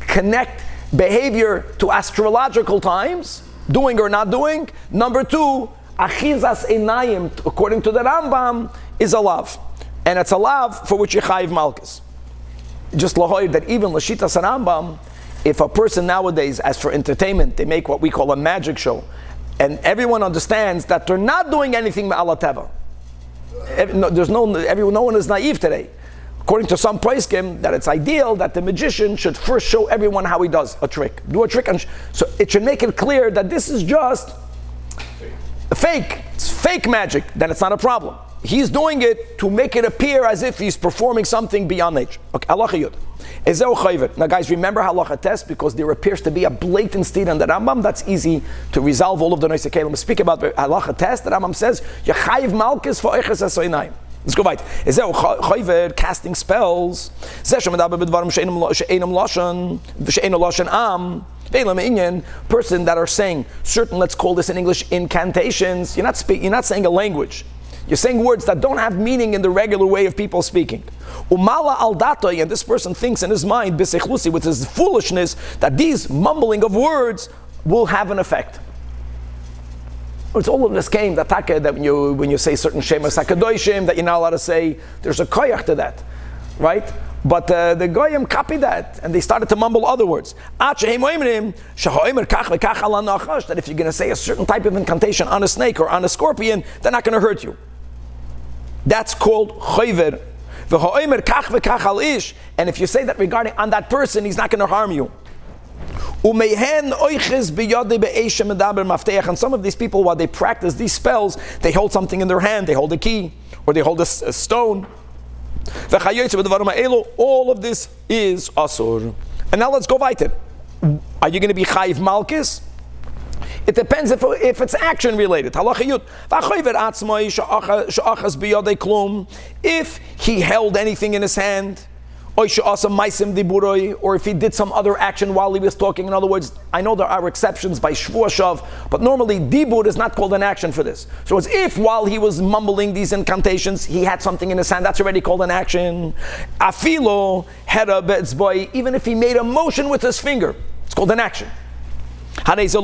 connect behavior to astrological times, doing or not doing. Number two, achizas einayim, according to the Rambam, is a lav. And it's a lav for which you chayiv malchus. Just lahoy that even l'shitas Rambam, if a person nowadays, as for entertainment, they make what we call a magic show, and everyone understands that they're not doing anything ma'ala teva. No one is naive today. According to some poskim, that it's ideal that the magician should first show everyone how he does a trick. Do a trick, so it should make it clear that this is just fake. It's fake magic. Then it's not a problem. He's doing it to make it appear as if he's performing something beyond nature. Okay, halacha yud. Ezeu chayvet. Now, guys, remember halacha test because there appears to be a blatant state in the Rambam. That's easy to resolve all of the noise. We speak about halacha test. The Rambam says yechayiv malchus for eiches asoinayim. Let's go right. Ezeu chayvet, casting spells. Zeh shemadaber b'dvarim she'enam lashon am. Person that are saying certain, let's call this in English, incantations. You're not saying a language. You're saying words that don't have meaning in the regular way of people speaking. Umala al datoi, and this person thinks in his mind, bisechlusi, with his foolishness, that these mumbling of words will have an effect. It's all of this came that when you say certain shemas hakadoshim that you're not allowed to say, there's a koyach to that, right? But the goyim copied that, and they started to mumble other words. That if you're going to say a certain type of incantation on a snake or on a scorpion, they're not going to hurt you. That's called choyver. And if you say that regarding on that person, he's not going to harm you. And some of these people, while they practice these spells, they hold something in their hand, they hold a key, or they hold a stone. All of this is asur. And now let's go weiter. Are you going to be chayiv malchus? It depends if it's action related. If he held anything in his hand, or if he did some other action while he was talking. In other words, I know there are exceptions by shvua shav, but normally dibur is not called an action for this. So it's if while he was mumbling these incantations, he had something in his hand, that's already called an action. Afilo hera be'etzboi, even if he made a motion with his finger, it's called an action. If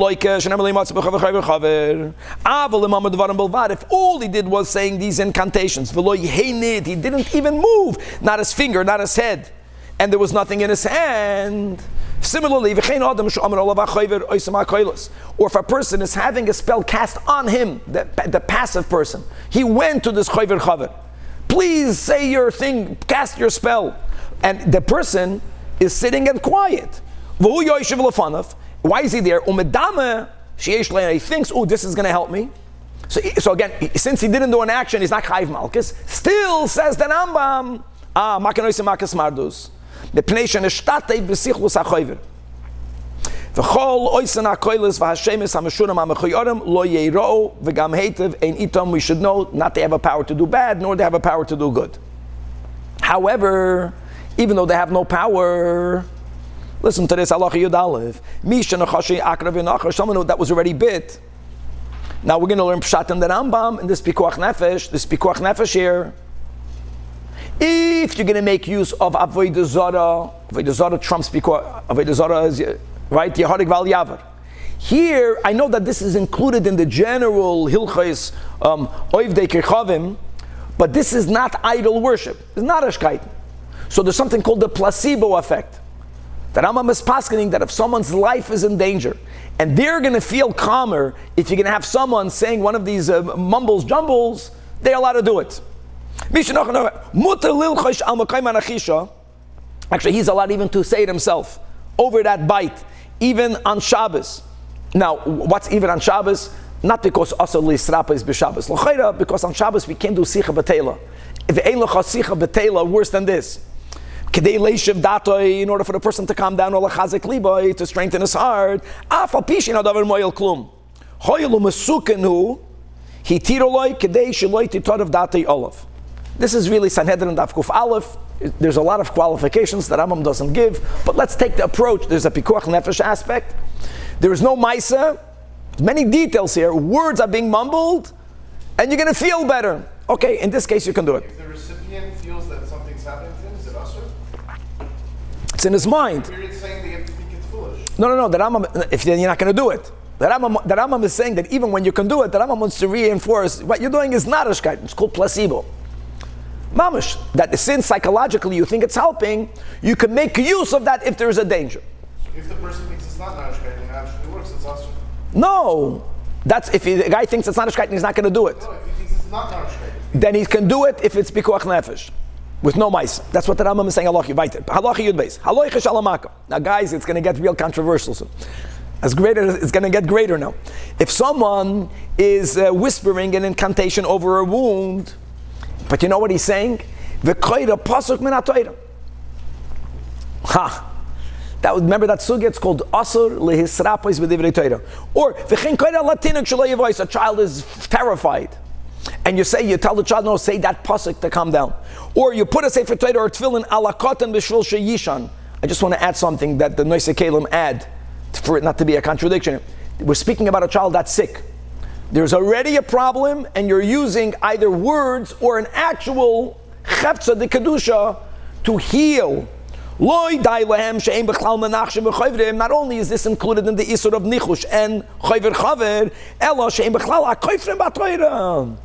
all he did was saying these incantations, he didn't even move, not his finger, not his head, and there was nothing in his hand. Similarly, or if a person is having a spell cast on him, the passive person, he went to this chover chaver, please say your thing, cast your spell, and the person is sitting and quiet. Why is he there? He thinks, oh, this is going to help me. So again, since he didn't do an action, he's not chayiv malchus. Still, says the Rambam, makanoisim makas mardus. The pnei sheneshtatei b'sichlus hachover. V'chol oisen hakoilis v'hashemis hamashurim hamachoyorim lo yeirou v'gam heitev ein itom. We should know not they have a power to do bad, nor they have a power to do good. However, even though they have no power, listen to this, halacha yud aleph. Someone that was already bit. Now we're going to learn pshat in the Rambam in this pikuach nefesh. This pikuach nefesh here. If you're going to make use of avodah zarah trumps pikuach. Avodah zarah is right. Yeharik val yavar. Here, I know that this is included in the general hilchos oivdei Kochavim, but this is not idol worship. It's not ashkait. So there's something called the placebo effect. The Rambam is paskening that if someone's life is in danger, and they're going to feel calmer if you're going to have someone saying one of these mumbles jumbles, they're allowed to do it. Actually, he's allowed even to say it himself over that bite, even on Shabbos. Now, what's even on Shabbos? Not because asur l'israpa is b'Shabbos. L'chayra, because on Shabbos we can't do sicha b'teila. If ein l'cha sicha b'teila, worse than this. In order for the person to calm down, to strengthen his heart. This is really Sanhedrin Daf Kuf Aleph. There's a lot of qualifications that Rambam doesn't give, but let's take the approach. There's a pikuach nefesh aspect. There is no maisa. Many details here. Words are being mumbled, and you're going to feel better. Okay, in this case, you can do it. If the recipient feels that something's happening to him, is it usher? It's in his mind. Period saying they have to think it's foolish. No. The Rambam, if you're not going to do it. The Rambam is saying that even when you can do it, the Rambam wants to reinforce what you're doing is not a It's called placebo. Mamash. That since psychologically you think it's helping, you can make use of that if there is a danger. So if the person thinks it's not narishkeit and it actually works, it's usher. No. That's if the guy thinks it's not a and he's not going to do it. No, if he thinks it's not narishkeit. Then he can do it if it's pikuach nefesh. With no mice. That's what the Rambam is saying. Halachi Yud Beis. Haloicha shalamaka. Now, guys, it's going to get real controversial soon. It's going to get greater now. If someone is whispering an incantation over a wound, but you know what he's saying? V'koyra pasuk min ha'toyra. Remember that sugya? It's called asur lehisrapois v'divrei Torah. Or v'chein koyra latinuk shelo yavois. A child is terrified. And you tell the child, no, say that pasuk to calm down. Or you put a sefer Torah or tefillin ala katan b'shvil sheyishan. I just want to add something that the Noisei Kelim add, for it not to be a contradiction. We're speaking about a child that's sick. There's already a problem, and you're using either words or an actual chepza de kedusha to heal. Not only is this included in the isur of nichush and chayver chaver, elo she'em bechlal ha'koyfrim b'toyra.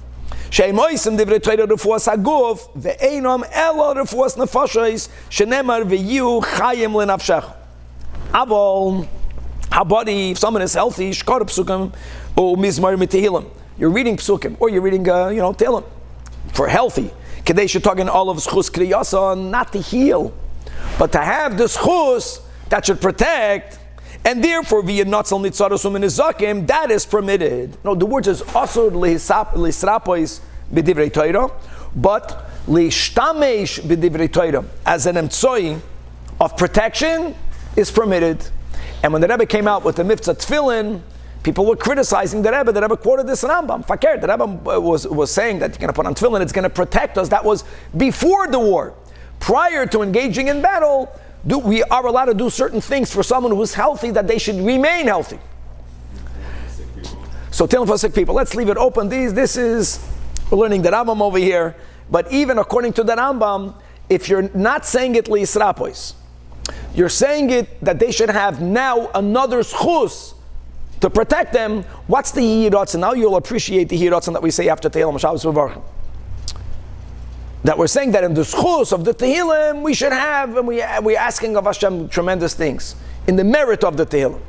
She'em oisim divrei Torah refuas haguf ve'einam elo refuas nefashos shenemar ve'yu chayim lenafshech. Avol habari, if someone is healthy, shkar psukim or mizmar mitehillim. You're reading psukim or you're reading tehillim for healthy. Kedei shetagin all of schus kriyasa, not to heal, but to have this chus that should protect, and therefore via natsal nitzarosum in izakim, that is permitted. No, the word is asur lisrapois b'divrei Torah, but lishtamesh b'divrei Torah as an emtsoi of protection is permitted. And when the Rebbe came out with the mitzvah tefillin, people were criticizing the Rebbe. The Rebbe quoted this Rambam. Fakir, the Rebbe was saying that you're going to put on tefillin, it's going to protect us. That was before the war. Prior to engaging in battle, we are allowed to do certain things for someone who is healthy, that they should remain healthy. So tefillin for sick people. Let's leave it open. We're learning the Rambam over here. But even according to the Rambam, if you're not saying it li'israpois, you're saying it that they should have now another schus to protect them. What's the yiratzin? Now you'll appreciate the yiratzin that we say after Tehillim Shabbos V'Varchim. That we're saying that in the schus of the Tehillim we should have, and we're asking of Hashem tremendous things in the merit of the Tehillim.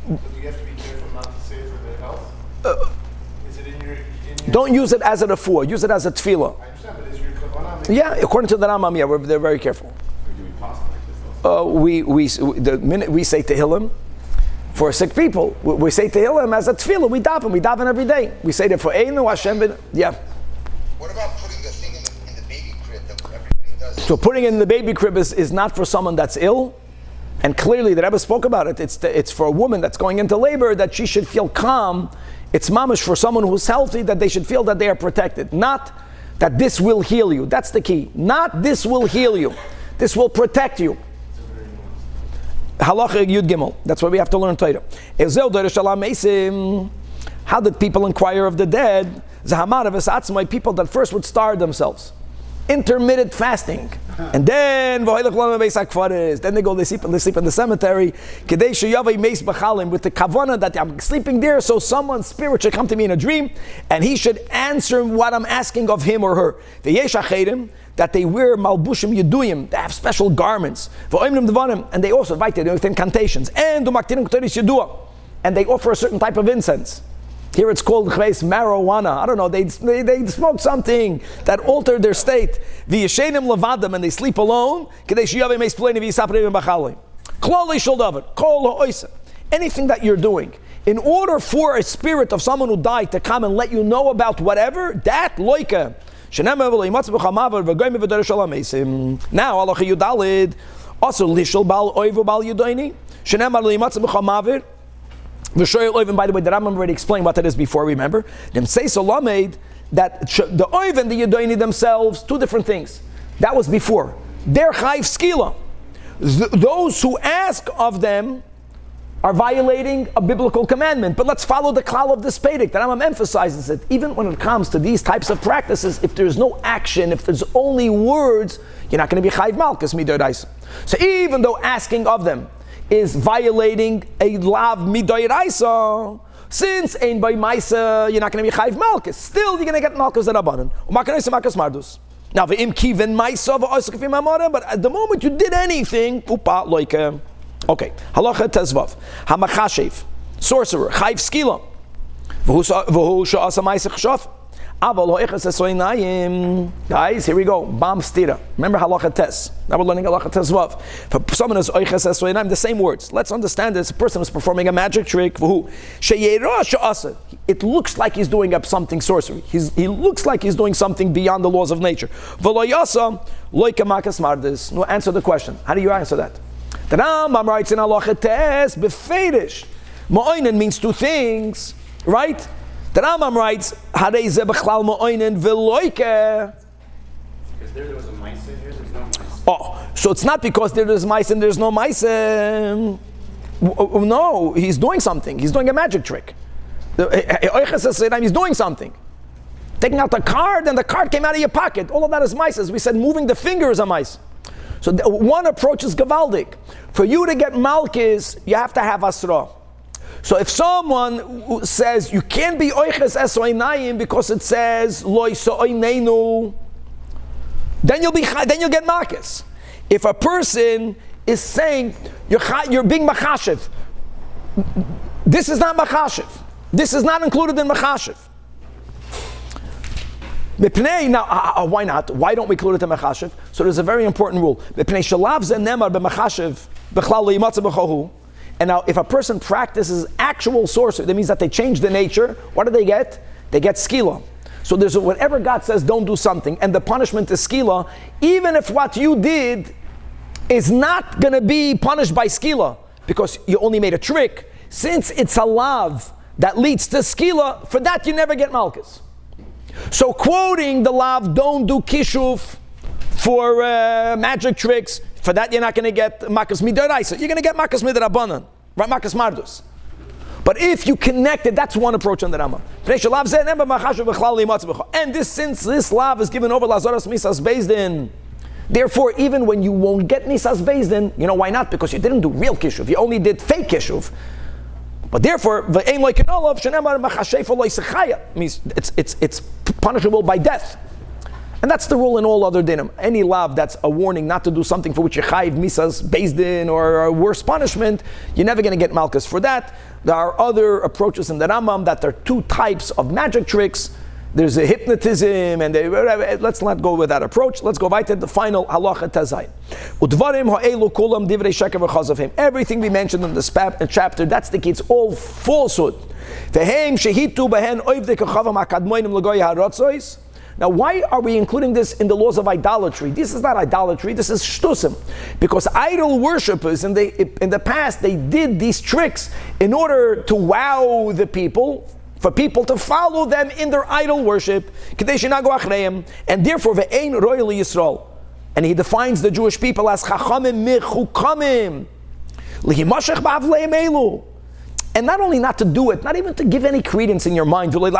So do you have to be careful not to say it for their health? Is it in your Don't use it as a refuah. Use it as a tefillah. I understand, but is your kavanah? Yeah, according to the Rambam, yeah, they're very careful. The minute we say Tehillim for sick people, we say Tehillim as a tefillah. We daven every day. We say that for Einu Hashem. Yeah. What about putting the thing in the baby crib that everybody does? So putting it in the baby crib is not for someone that's ill, and clearly the Rebbe spoke about it. It's for a woman that's going into labor, that she should feel calm. It's mamish for someone who's healthy, that they should feel that they are protected. Not that this will heal you. That's the key. Not this will heal you. This will protect you. Halacha Yud Gimel. That's why we have to learn Torah. How did people inquire of the dead? People that first would starve themselves. Intermittent fasting. And then they go, they sleep in the cemetery. With the kavanah that I'm sleeping there, so someone's spirit should come to me in a dream, and he should answer what I'm asking of him or her. That they wear malbushim yeduyim, they have special garments. And they also invite them with incantations. And they offer a certain type of incense. Here it's called marijuana. I don't know, they smoke something that altered their state. And they sleep alone. Anything that you're doing, in order for a spirit of someone who died to come and let you know about whatever, that loika. Now, Allah Yudalid, also Lishal Bal Oivu Bal Yudaini, by the way, the Rambam already explained what that is before, remember? Them say Solamed that the Oiv and the Yudaini themselves, two different things. That was before. They're Chayv Skila. Those who ask of them are violating a biblical commandment. But let's follow the klal of this Pedic. The Rambam emphasizes it. Even when it comes to these types of practices, if there's no action, if there's only words, you're not going to be chayiv malchus midoraisa. So even though asking of them is violating a lav midoraisa, since ein by maisa, you're not going to be chayiv malchus. Still, you're going to get malchus derabanan. Umakanoisa malchus mardus. Now, but at the moment you did anything, upa loike. Okay, halacha tezvav, hamachashev, sorcerer, chayiv skila, v'hu she'asa ma'aseh chshav, aval ho'iches esoinayim. Guys, here we go. Bam stira. Remember halacha tes. Now we're learning halacha tezvav. For someone who's oiches esoinayim, the same words. Let's understand this. A person is performing a magic trick. V'hu she'yera she'asa. It looks like he's doing up something sorcery. He looks like he's doing something beyond the laws of nature. V'lo yasa loike makas mardis. No, answer the question. How do you answer that? The Rambam writes in Halacha Tes, befedish. Ma'oinen means two things, right? The Rambam writes, Harei ze bechlal ma'oinen v'loike. Because there was a mice in here, there's no mice. Oh, so it's not because there is mice and there's no mice. No, he's doing something. He's doing a magic trick. He's doing something. Taking out the card and the card came out of your pocket. All of that is mice. As we said, moving the finger is a mice. So one approach is gavaldik. For you to get malchus, you have to have asra. So if someone says you can't be oiches esoinayim because it says lo isoinenu, then you'll get malchus. If a person is saying you're being machashiv, this is not machashiv. This is not included in machashiv. Now, why not? Why don't we include it in machashiv? So there's a very important rule. And now, if a person practices actual sorcery, that means that they change the nature. What do they get? They get skila. So there's whenever God says don't do something, and the punishment is skila, even if what you did is not going to be punished by skila, because you only made a trick, since it's a lav that leads to skila, for that you never get malchus. So quoting the lav, don't do kishuf for magic tricks, for that you're not going to get makas midoraisa. You're going to get makas midorabanan, right? Makas mardus. But if you connect it, that's one approach on the Rambam. And this, since this lav is given over lazaras misas bezdin, therefore even when you won't get misas bezdin, you know why not? Because you didn't do real kishuf, you only did fake kishuf. But therefore, means it's punishable by death. And that's the rule in all other dinim. Any lav that's a warning not to do something for which you chayiv misas bezdin or a worse punishment, you're never going to get malchus for that. There are other approaches in the Rambam that there are two types of magic tricks. There's a hypnotism, and let's not go with that approach. Let's go right to the final halacha tazai. Everything we mentioned in this chapter, that's the key. It's all falsehood. Now, why are we including this in the laws of idolatry? This is not idolatry, this is shtusim. Because idol worshippers in the past, they did these tricks in order to wow the people, for people to follow them in their idol worship. And therefore, ve'ein royal Yisrael. And he defines the Jewish people as chachamim mechukamim. Lihimashech ba'avleim elu. And not only not to do it, not even to give any credence in your mind. And as it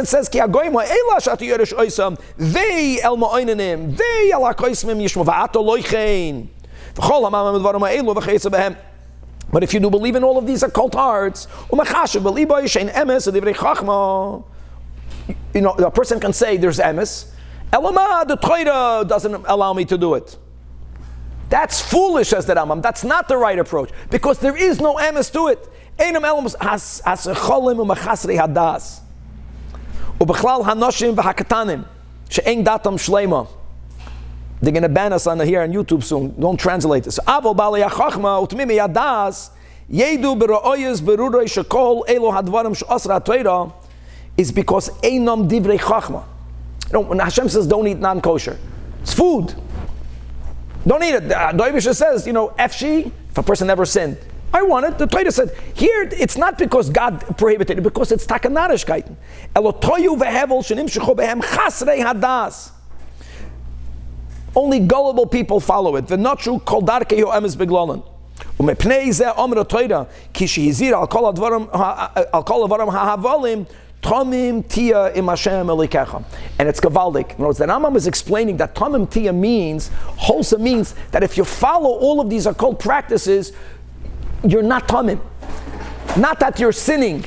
says, they el ma'oinanim, they ala koismim yishmu va'ato loichein. But if you do believe in all of these occult arts, you know, a person can say there's emes. Elama, the Torah doesn't allow me to do it. That's foolish, says the Rambam. That's not the right approach, because there is no emes to it. Einam elamos hasecholim umachasrei hadas ubechlal hanoshim v'hakatanim she'ein datam shleima. They're going to ban us here on YouTube soon. Don't translate this. Avol balei hachachma utmimi yadas yedu bero'oyes berurei shekol elo hadvarim she'asra Torah is because einam divrei chachma. You know, when Hashem says don't eat non-kosher, it's food. Don't eat it. The Eibusha says, you know, efshi, if a person never sinned. I want it. The Torah said, here, it's not because God prohibited it, because it's takanarishkeiten. Elotoyu vehevel shenim shecho behem chasrei hadas. Only gullible people follow it. V'notchu kol darkei ha'emes beglolan. U'mepnei zeh omer ha'toira, ki shehizir al kol ha'dvarim ha'havolim, Tomim tia im Hashem elikecha. And it's gavaldik. In other words, the Rambam is explaining that tomim tia means, wholesome means, that if you follow all of these occult practices, you're not tomim. Not that you're sinning.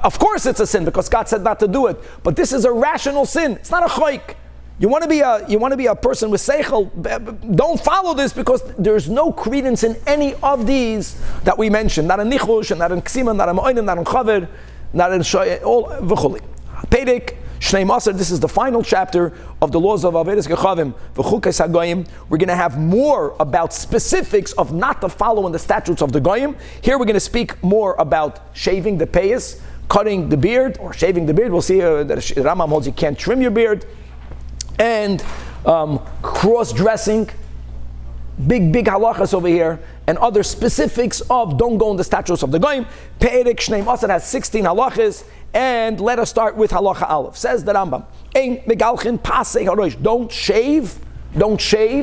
Of course it's a sin, because God said not to do it. But this is a rational sin. It's not a choik. You want to be a person with seichel, don't follow this, because there's no credence in any of these that we mentioned. Not in nichush, and not in ksima, not in mo'onim, not in chaver, not in shoy, all v'chuli. Perek Shnei Maser. This is the final chapter of the laws of Avodas Kochavim v'chukos hagoyim. We're going to have more about specifics of not to follow in the statutes of the goyim. Here we're going to speak more about shaving the payas, cutting the beard, or shaving the beard. We'll see that Rambam holds you can't trim your beard, and cross-dressing. Big halakhas over here, and other specifics of don't go in the statutes of the goyim. Perek Shnei Maser has 16 halachas, and let us start with halacha aleph. Says the Rambam, Ein megalchin pasei harosh. Don't shave.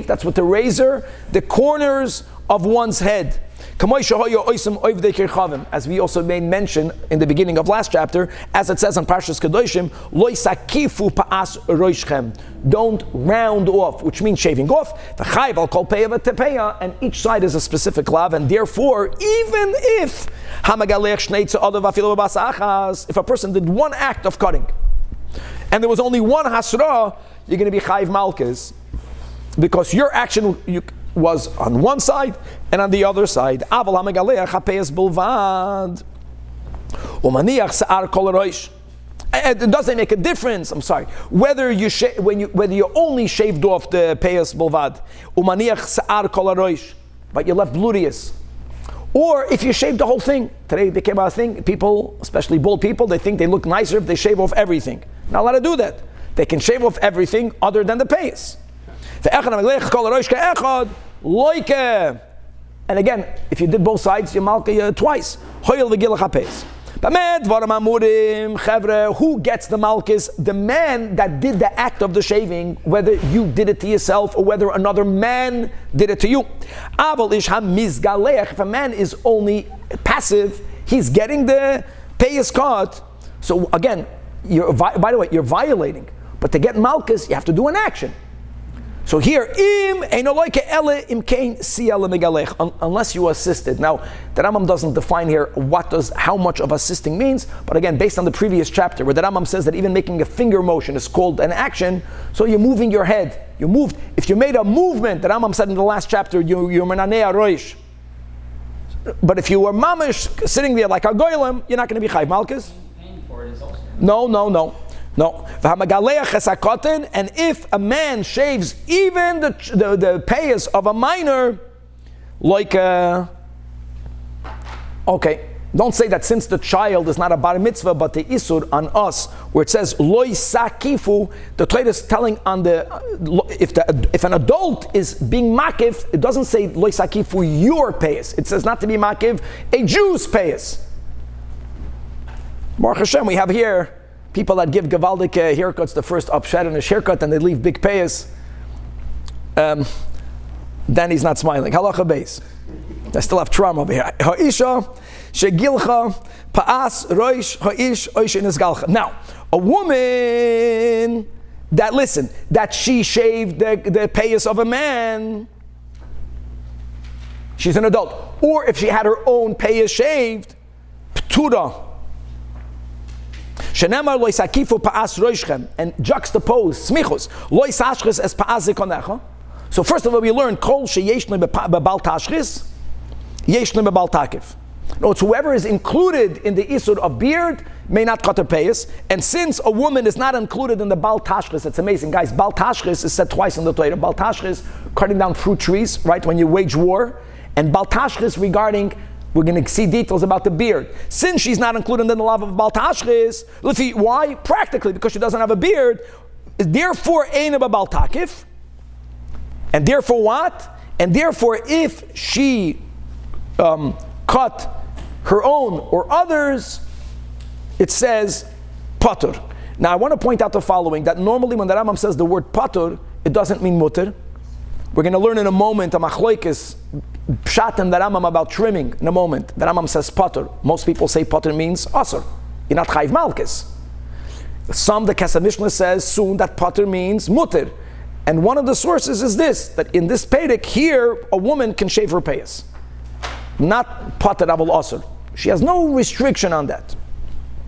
That's with the razor, the corners of one's head. As we also made mention in the beginning of last chapter, as it says in Parshas Kedoshim, Lo sakifu pa'as roishchem. Don't round off, which means shaving off. And each side is a specific lav, and therefore, even if a person did one act of cutting, and there was only one hasra, you're going to be chayv malkes, because your action was on one side and on the other side. It doesn't make a difference. I'm sorry. Whether you only shaved off the peyas bulvad, but you left gluteus, or if you shaved the whole thing. Today it became a thing. People, especially bald people, they think they look nicer if they shave off everything. Not allowed to do that. They can shave off everything other than the peyas. And again, if you did both sides, you malka twice. Who gets the malchus? The man that did the act of the shaving, whether you did it to yourself or whether another man did it to you. If a man is only passive, he's getting the payas cut. So again, by the way, you're violating. But to get malchus, you have to do an action. So here, unless you assisted. Now, the Rambam doesn't define here how much of assisting means, but again, based on the previous chapter, where the Rambam says that even making a finger motion is called an action, so you're moving your head. You moved. If you made a movement, the Rambam said in the last chapter, you're menanei aroish. But if you were mamish sitting there like a goylem, you're not going to be chayv malchus. Paying for it is also. No. And if a man shaves even the payas of a minor, like don't say that since the child is not a bar mitzvah, but the isur on us, where it says loy sakifu, the Torah is telling on if an adult is being makif, it doesn't say loy sakifu your payas. It says not to be makif a Jew's payas. Baruch Hashem, we have here people that give gavaldik haircuts, the first upshetanish haircut, and they leave big payas. Then he's not smiling. Halacha beis. I still have trauma over here. Ha'isha shegilcha pa'as roish ha'ish oishin esgalcha. Now, a woman that she shaved the payas of a man, she's an adult. Or if she had her own payas shaved, p'tura. Shenemar loy sakifu pa'as roishchem, and juxtapose smichus loy sashchis es pa'as zikonecha. So first of all, we learn kol sheyeshne bebal tashchis, yeshne bebal takif. No, it's whoever is included in the isur of beard may not cut her payas. And since a woman is not included in the bal tashchis, it's amazing, guys. Bal tashchis is said twice in the Torah. Bal tashchis, cutting down fruit trees, right? When you wage war, and bal tashchis regarding. We're going to see details about the beard. Since she's not included in the law of Bal Tashchis, let's see why? Practically, because she doesn't have a beard. Therefore, Ein Bal Takif. And therefore what? And therefore, if she cut her own or others, it says Patur. Now, I want to point out the following, that normally when the Rambam says the word Patur, it doesn't mean mutter. We're going to learn in a moment a machloikis pshat and the Rambam about trimming in a moment. The Rambam says potter. Most people say potter means asur. You're not chayv malchus. Some, the Kesef Mishnah says soon that potter means mutter. And one of the sources is this, that in this Perek here, a woman can shave her payas. Not potter avol asur. She has no restriction on that.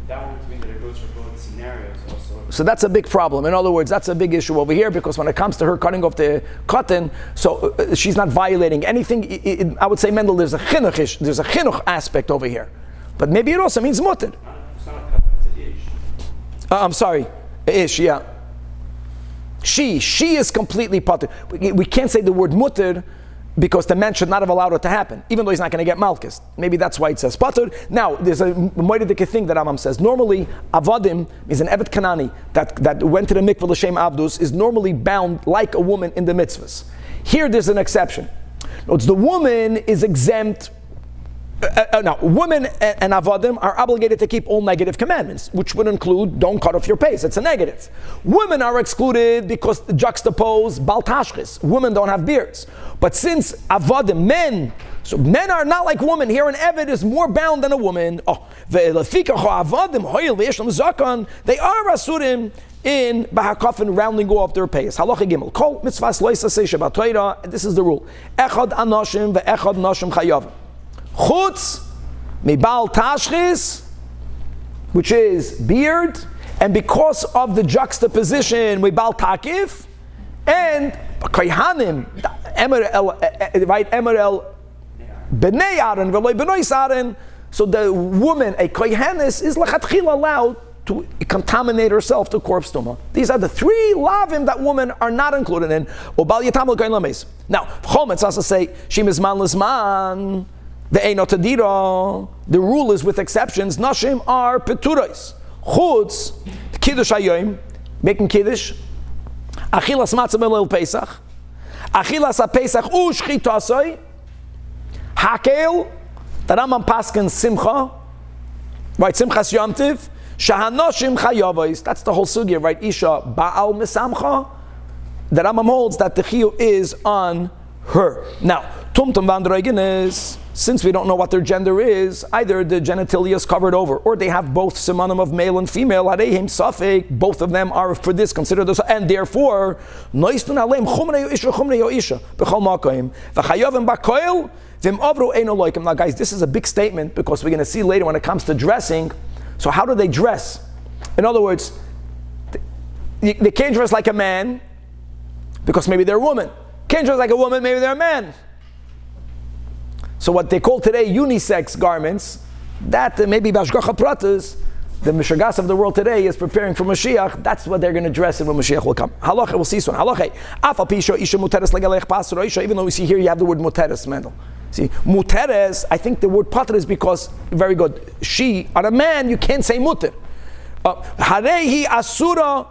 That would mean that it goes for both scenarios also. So that's a big problem. In other words, that's a big issue over here, because when it comes to her cutting off the cotton, so she's not violating anything. I would say, Mendel, there's a chinuch aspect over here. But maybe it also means mutter. It's not a cut, it's an ish. I'm sorry, ish, yeah. She is completely potter. We can't say the word mutter because the man should not have allowed it to happen, even though he's not going to get malchus. Maybe that's why it says potter. Now, there's a moedidik thing that Rambam says. Normally, avodim is an evet kanani that went to the mikveh l'shem avdus is normally bound like a woman in the mitzvahs. Here, there's an exception. Notice the woman is exempt. Now, women and avodim are obligated to keep all negative commandments, which would include don't cut off your pace. It's a negative. Women are excluded because juxtapose bal tashchis. Women don't have beards. But since avodim, men, so men are not like women. Here an eved is more bound than a woman. They are asurim in bahakafin rounding off their pace. Halacha gimel. Kol mitzvahs loisa say Shabbat Torah. This is the rule. Echad anoshim ve'echad noshim chayavim. Chutz mibal tashchis, which is beard, and because of the juxtaposition mibal takif, and kohanim, right, emerel b'nei aren v'loy b'nois aren. So the woman, a kohanis, is lachatchila allowed to contaminate herself to corpse tumah. These are the three lavim that women are not included in. Ubal yatam l'koyin lames. Now, chometz also say shim izman l'zman. The Eino Tadira, the rule is with exceptions. Nashim are peturais. Chutz, kiddush hayoim, making kiddush. Achilas matzah b'leil Pesach. Achilas ha-Pesach u'shchitasoi. Hakel, the Rambam paskin simcha. Right, simchas yom tiv. Shahanoshim chayavos. That's the whole sugya, right? Isha ba'al misamcha. The Rambam holds that the chiyu is on her. Now, tumtum vandroigen is, since we don't know what their gender is, either the genitalia is covered over, or they have both simanim of male and female, areihim safek, both of them are for this, considered this, and therefore, noistun aleim chumrei yo isha, b'chol makoim, v'chayovim b'koil, v'im avru eino loikim. Now guys, this is a big statement, because we're going to see later when it comes to dressing. So how do they dress? In other words, they can't dress like a man, because maybe they're a woman. Can't dress like a woman, maybe they're a man. So what they call today unisex garments, that maybe Bashgacha Pratas, the Meshagas of the world today is preparing for Mashiach. That's what they're going to dress in when Mashiach will come. Halacha, we'll see soon. Halacha, Afa Pisho Isha Muteres Legalech Pasro Isha. Even though we see here you have the word Muteres, Mendel. See, Muteres, I think the word Patra is because, very good, she, on a man, you can't say Muter. Harehi Asura,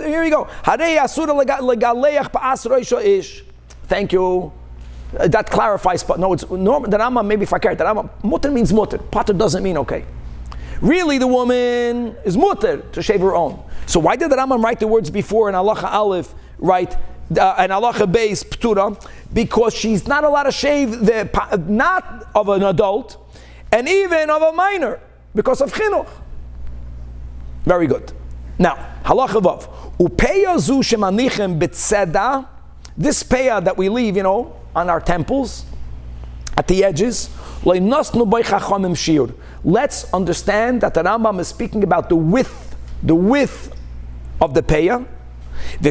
here we go. Harehi Asura Legaleach Pasro Isha Ish. Thank you. That clarifies, but no, it's normal. The Rambam maybe fakir. The Rambam mutter means mutter. Pater doesn't mean okay. Really, the woman is mutter to shave her own. So why did the Rambam write the words before in Halacha Aleph, right? And Halacha Beis Ptura, because she's not allowed to shave the not of an adult, and even of a minor, because of chinuch. Very good. Now Halacha Vav upeya zu shemanichem betzeda. This peya that we leave, on our temples, at the edges. Let's understand that the Rambam is speaking about the width of the peya. The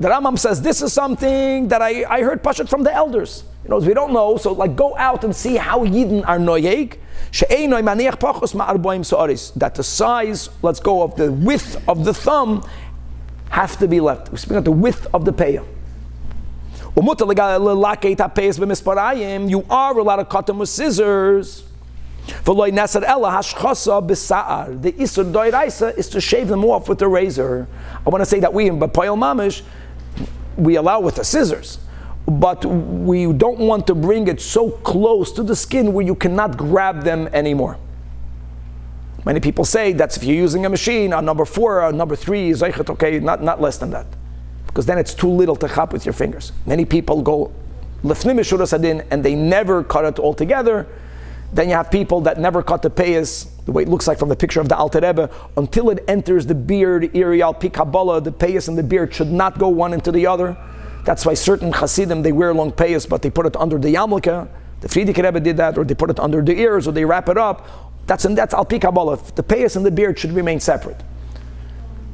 Rambam says this is something that I heard Pashat from the elders. We don't know, so go out and see how Yidden are noyeg. That the size, let's go, of the width of the thumb have to be left. We're speaking of the width of the peya. You are allowed to cut them with scissors. The Isur Doiraisa is to shave them off with the razor. I want to say that we in B'Poyel Mamish, we allow with the scissors. But we don't want to bring it so close to the skin where you cannot grab them anymore. Many people say that's if you're using a machine, on number 4 or number 3 is okay, not less than that. because then it's too little to chop with your fingers. Many people go lefnim meshuras hadin and they never cut it all together. Then you have people that never cut the payas, the way it looks like from the picture of the Alter Rebbe, until it enters the beard area. Al pi Kabbalah, the payas and the beard should not go one into the other. That's why certain Hasidim, they wear long payas, but they put it under the yarmulke. The Frierdiker Rebbe did that, or they put it under the ears, or they wrap it up. That's al pi Kabbalah. The payas and the beard should remain separate.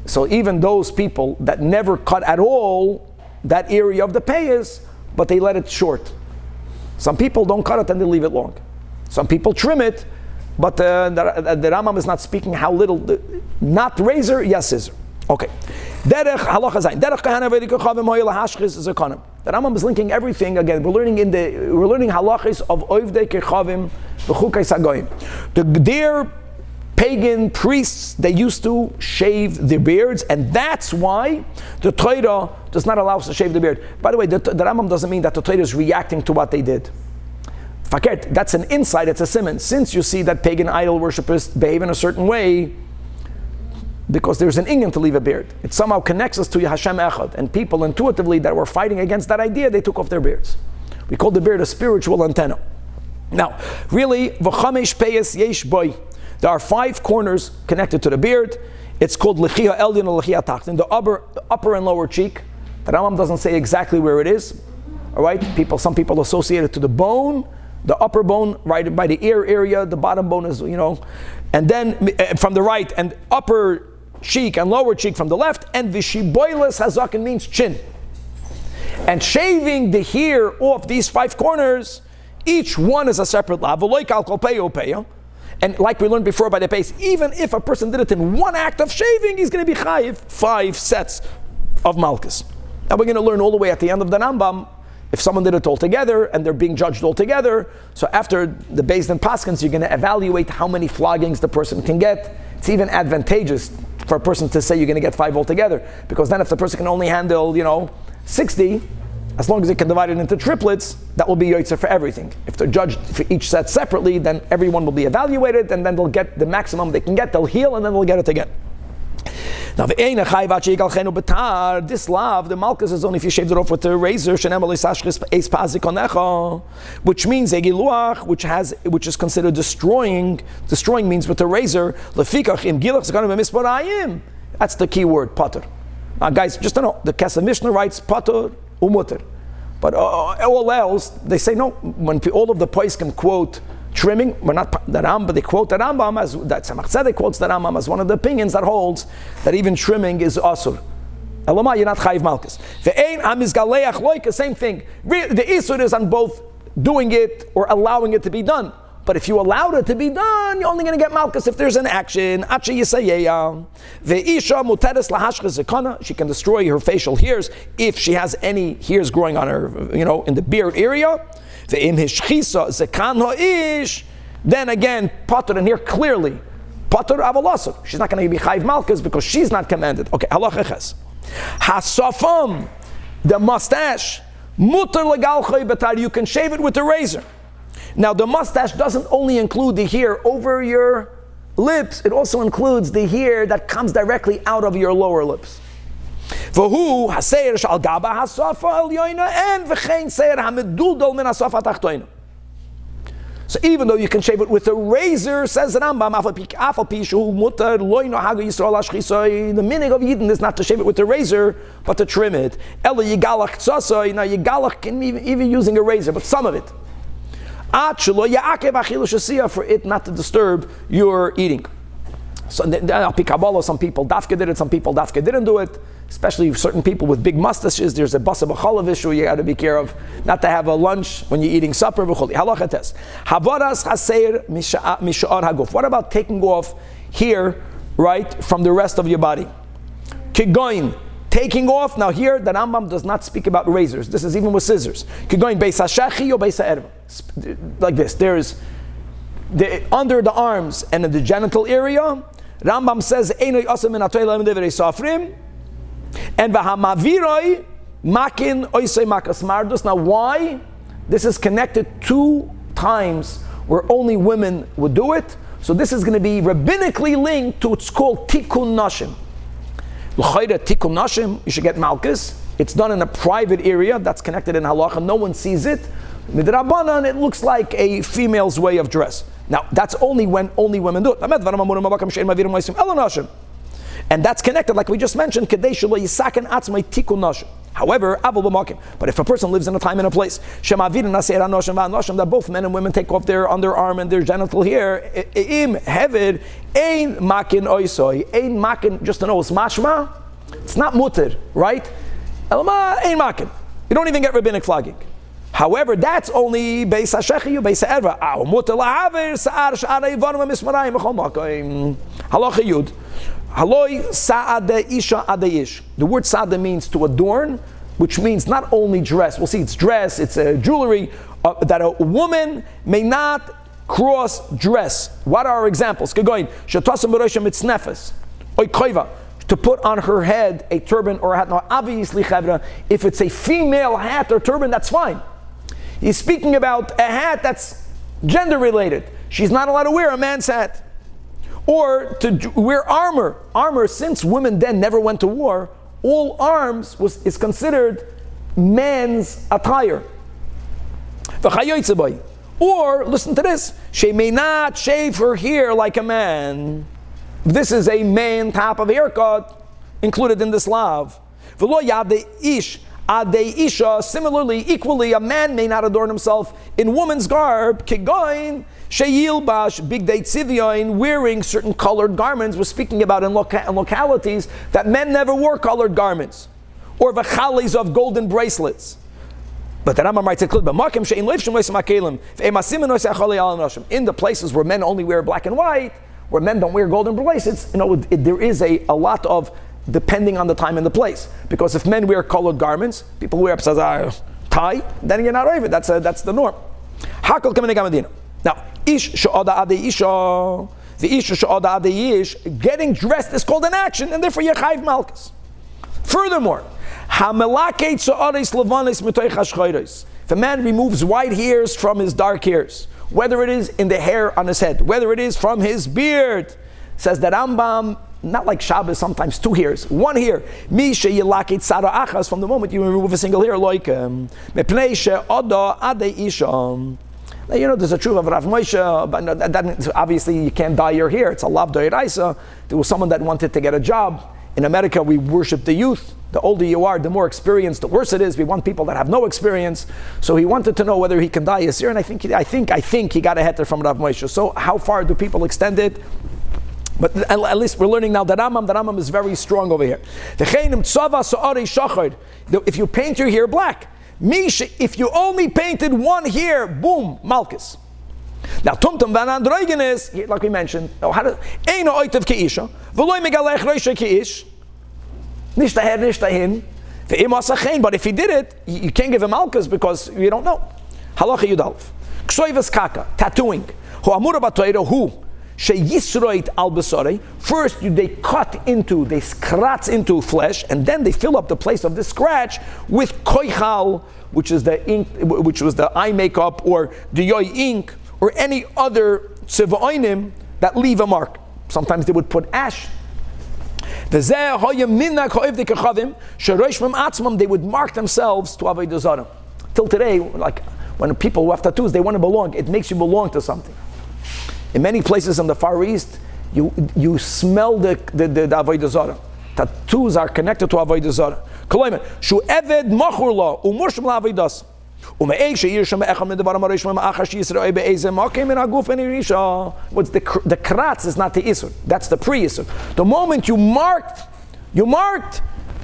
So even those people that never cut at all that area of the payas, but they let it short. Some people don't cut it and they leave it long. Some people trim it, but the Rambam is not speaking how little. Not razor, yes scissor. Okay. Derech Halakhas. Derech kahana v'edi Kochavim hoye lahashchis zekanim. The Rambam is linking everything again. We're learning halachas of oivdei Kochavim v'chukei sagoyim. Their pagan priests, they used to shave their beards, and that's why the Torah does not allow us to shave the beard. By the way, the Rambam doesn't mean that the Torah is reacting to what they did. Faket, that's an insight, it's a simon. Since you see that pagan idol worshippers behave in a certain way, because there's an inyan to leave a beard. It somehow connects us to Hashem Echad. And people intuitively that were fighting against that idea, they took off their beards. We call the beard a spiritual antenna. Now, really, v'chamesh peyes yesh boy. There are 5 corners connected to the beard. It's called Lechia Elyon and Lechia Tachtin, the upper and lower cheek. The Rambam doesn't say exactly where it is. All right, some people associate it to the bone, the upper bone right by the ear area, the bottom bone is, and then from the right, and upper cheek and lower cheek from the left, and Vishiboiles Hazakin means chin. And shaving the hair off these 5 corners, each one is a separate lav. And like we learned before by the pace, even if a person did it in one act of shaving, he's going to be chayiv 5 sets of malchus. Now we're going to learn all the way at the end of the Rambam, if someone did it all together and they're being judged all together, so after the Beis Din Paskins, you're going to evaluate how many floggings the person can get. It's even advantageous for a person to say you're going to get 5 altogether, because then if the person can only handle, 60, as long as they can divide it into triplets, that will be yotzer for everything. If they're judged for each set separately, then everyone will be evaluated, and then they'll get the maximum they can get, they'll heal, and then they'll get it again. Now, this lav, the malchus is only if you shaved it off with the razor, which means which is considered destroying. Destroying means with the razor. That's the key word, pater. Now, guys, just don't know. The Kesef Mishnah writes pater umuter, but all else they say no. When all of the poskim quote trimming, we're not the Rambam. They quote the Rambam as that Tzemach Tzedek quotes the Rambam as one of the opinions that holds that even trimming is asur. Elamai, you're not chayiv malchus. Ve'ein hamizgaleach loika, same thing. The isur is on both doing it or allowing it to be done. But if you allowed it to be done, you're only going to get malchus if there's an action. Achi yisayeya. Ve'isha muteres lahashchis zekana. She can destroy her facial hairs if she has any hairs growing on her, in the beard area. Then again, patur, and here clearly, patur avalasur. She's not going to be chayiv malchus because she's not commanded. Okay, halakhas. Hasafam, the mustache, mutar legal chay betar. You can shave it with a razor. Now the mustache doesn't only include the hair over your lips; it also includes the hair that comes directly out of your lower lips. V'hu haseir shal gaba hasafa elyoina and v'chein seir hamedudol min hasafa tachtoina. So even though you can shave it with a razor, says Rambam, afal pishu mutar loino haga yisrael ashchisoi. The meaning of Yidden is not to shave it with a razor, but to trim it. Ela yigalach tzasoi. Now yigalach can even using a razor, but some of it. For it not to disturb your eating. So Al Pi Kabbalah, some people dafke did it, some people dafke didn't do it. Especially certain people with big mustaches, there's a Placebo Effect issue you got to be careful of, not to have a lunch when you're eating supper. Halakhas. Avodas haseir misha'ar haguf. What about taking off here, right, from the rest of your body? Kigoin. Taking off, now here the Rambam does not speak about razors. This is even with scissors. Kigoin beis hashachi or beis ha'erva. Like this. There's under the arms and in the genital area, Rambam says, Einoi asam min ha'toila m'devrei sofrim. And v'hamaviroi makin oisei makas mardus. Now why? This is connected 2 times where only women would do it. So this is going to be rabbinically linked to what's called tikkun nashim. L'chayda tikkun nashim, you should get malchus. it's done in a private area that's connected in halacha, no one sees it. Midrabanan, it looks like a female's way of dress. Now, that's only when only women do it. And that's connected, like we just mentioned, however, but if a person lives in a time and a place that both men and women take off their underarm and their genital hair, just to know, it's mashma, it's not mutter, right? You don't even get rabbinic flogging. However, that's only beis hashechi, beis ha'erva. Halacha yud. Haloi sa'ade isha adeish. The word sa'ade means to adorn, which means not only dress. We'll see, it's dress, it's jewelry, that a woman may not cross dress. What are our examples? To put on her head a turban or a hat. Now, obviously, if it's a female hat or turban, that's fine. He's speaking about a hat that's gender related. She's not allowed to wear a man's hat. Or to wear armor. Armor, since women then never went to war, all arms is considered man's attire. Or, listen to this, she may not shave her hair like a man. This is a man type of haircut included in this lav. Similarly, equally, a man may not adorn himself in woman's garb, wearing certain colored garments. We're speaking about in localities that men never wore colored garments, or v'chalis of golden bracelets. But the Rambam writes in the places where men only wear black and white, where men don't wear golden bracelets, there is a lot of depending on the time and the place. Because if men wear colored garments, people wear a tie, then you're not over. That's the norm. Now, ish she'ada adei isha, the ish she'ada adei ish, getting dressed is called an action, and therefore you're chayiv malchus. Furthermore, if a man removes white hairs from his dark hairs, whether it is in the hair on his head, whether it is from his beard, says the Rambam, not like Shabbos, sometimes two hairs, one hair. From the moment you remove a single hair, like there's a truth of Rav Moshe, but that obviously you can't dye your hair. It's a lav d'oraisa. There was someone that wanted to get a job. In America, we worship the youth. The older you are, the more experienced, the worse it is. We want people that have no experience. So he wanted to know whether he can dye his hair, and I think he got a heter from Rav Moshe. So how far do people extend it? But at least we're learning now that the Rambam is very strong over here. If you paint your hair black, if you only painted one hair, boom, malchus. Now, tumtum van is, like we mentioned, but if he did it, you can't give him malchus because you don't know. Halacha yudalef. Ksoivas kaka, tattooing. First, they scratch into flesh, and then they fill up the place of the scratch with koichal, which is the ink, which was the eye makeup, or the yoy ink, or any other tziva'onim that leave a mark. Sometimes they would put ash. They would mark themselves to Avodah Zarah. Till today, like when people who have tattoos, they want to belong. It makes you belong to something. In many places in the Far East, you smell the Avodah Zarah. Tattoos are connected to Avodah Zarah. Shu eved machur la umurshim la avodas. What's the kratz is not the isur. That's the pre-isur. The moment you marked,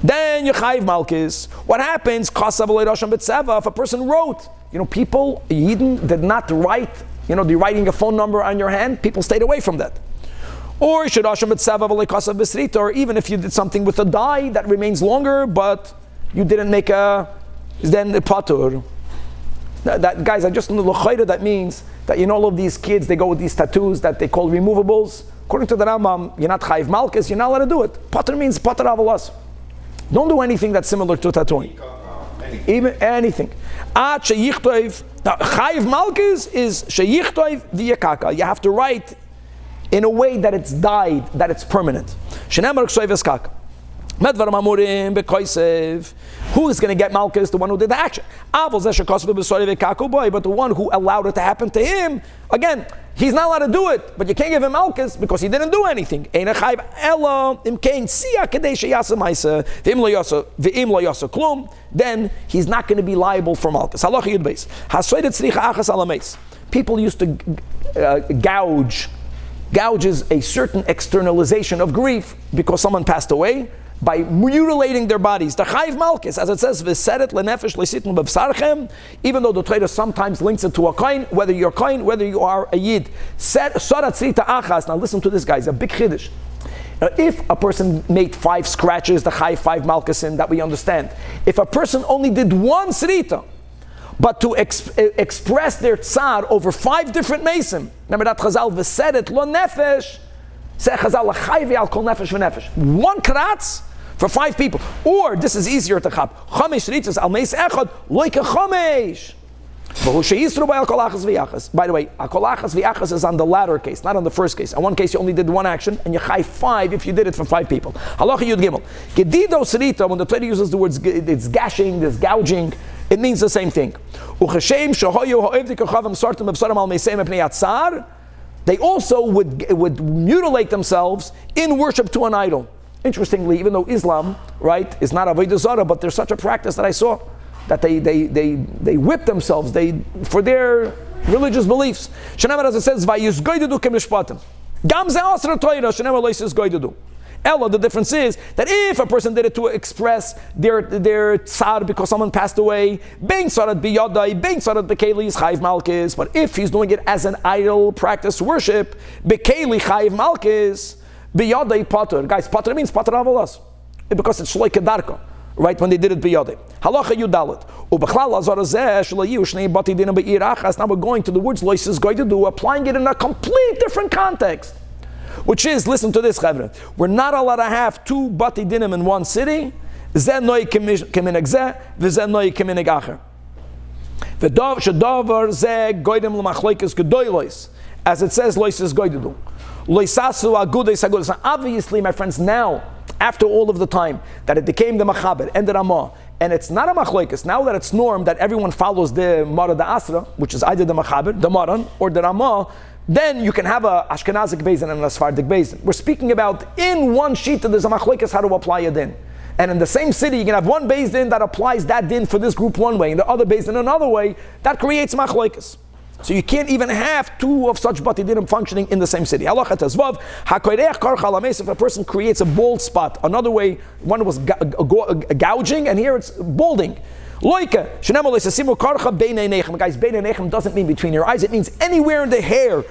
then you chayiv malchus. What happens? If a person wrote, people, Yidden did not write, they're writing a phone number on your hand, people stayed away from that. Or even if you did something with a dye that remains longer, but you didn't make then the patur. That guys, I just know l'chayda, that means that all of these kids, they go with these tattoos that they call removables. According to the Rambam, you're not chayiv malchus, you're not allowed to do it. Patur means patur avalas. Don't do anything that's similar to tattooing. Even anything. Chayiv malchus is sheyichtoiv v'yakaka. You have to write in a way that it's dyed, that it's permanent. Medvar Mamurim Bekoisev. Who is going to get Malchus? The one who did the action. But the one who allowed it to happen to him, again, he's not allowed to do it, but you can't give him Malchus because he didn't do anything. Then he's not going to be liable for Malchus. People used to gouge is a certain externalization of grief because someone passed away by mutilating their bodies. The Chayiv Malchus, as it says, V'seret lenefesh le'sitnu b'vsarchem, even though the Torah sometimes links it to a kohen, whether you're a kohen, whether you are a yid. Sorat tzrita achas. Now listen to this, guys, a big chiddush. Now, if a person made 5 scratches, the Chayiv 5 Malchusin, that we understand. If a person only did 1 tzrita, but to express their tzar over 5 different mesim. Remember that Chazal v'seret lo nefesh, say Chazal l'chayvi al kol nefesh v'nefesh. 1 kratz for 5 people. Or, this is easier to chab. Chamesh ritzas al meis echad loike chamesh. By the way, Halakhas v'achas is on the latter case, not on the first case. In one case, you only did 1 action, and you chai 5 if you did it for 5 people. Halacha Yud Gimel. Gedido srita, when the Torah uses the words, it's gashing, there's gouging, it means the same thing. They also would mutilate themselves in worship to an idol. Interestingly, even though Islam, right, is not Avodas Zarah, but there's such a practice that I saw that they whip themselves for their religious beliefs. Shenamar, as it says, "Vayizgoidu kemishpatim." Gam ze asra Torah, shenamar lo yizgoidu. Ella, the difference is that if a person did it to express their tzar because someone passed away, bein tzarat biyadai, bein tzarat bekeli is chayiv malchus. But if he's doing it as an idol practice worship, bekeli chayiv malchus, biyadai pater. Guys, pater means pater avodas, because it's shloike darko, right? When they did it biyadai. Halacha yudalet. Ubechlal azar zeh shelayu shnei bati dinam beirachas. Now we're going to the words loises going to do, applying it in a complete different context. Which is, listen to this, Chavre. We're not allowed to have 2 bati dinim in one city. Zeh noi keminig zeh, v'zeh noi keminig acher. V'dav shedavar zeh goydim l'machloikes gedoylois. As it says, lois is goydidu. Loisasu agudes agudes. Now, obviously, my friends, now, after all of the time that it became the machaber and the ramah, and it's not a machlokes, now that it's norm that everyone follows the Mara da Asra, which is either the machaber, the Maran, or the ramah, then you can have a Ashkenazic Beis Din and a Sephardic Beis Din. We're speaking about in one sheet there's a machlokes how to apply a din. And in the same city, you can have one Beis Din that applies that din for this group one way, and the other Beis Din another way. That creates machlokes. So you can't even have 2 of such bati dinim functioning in the same city. Halacha tezvav, hakoyreach kar chalames, if a person creates a bald spot, another way, one was gouging, and here it's balding. Loika, shenemo leisasimu karcha beinei nechem. Guys, beinei nechem doesn't mean between your eyes, it means anywhere in the hair.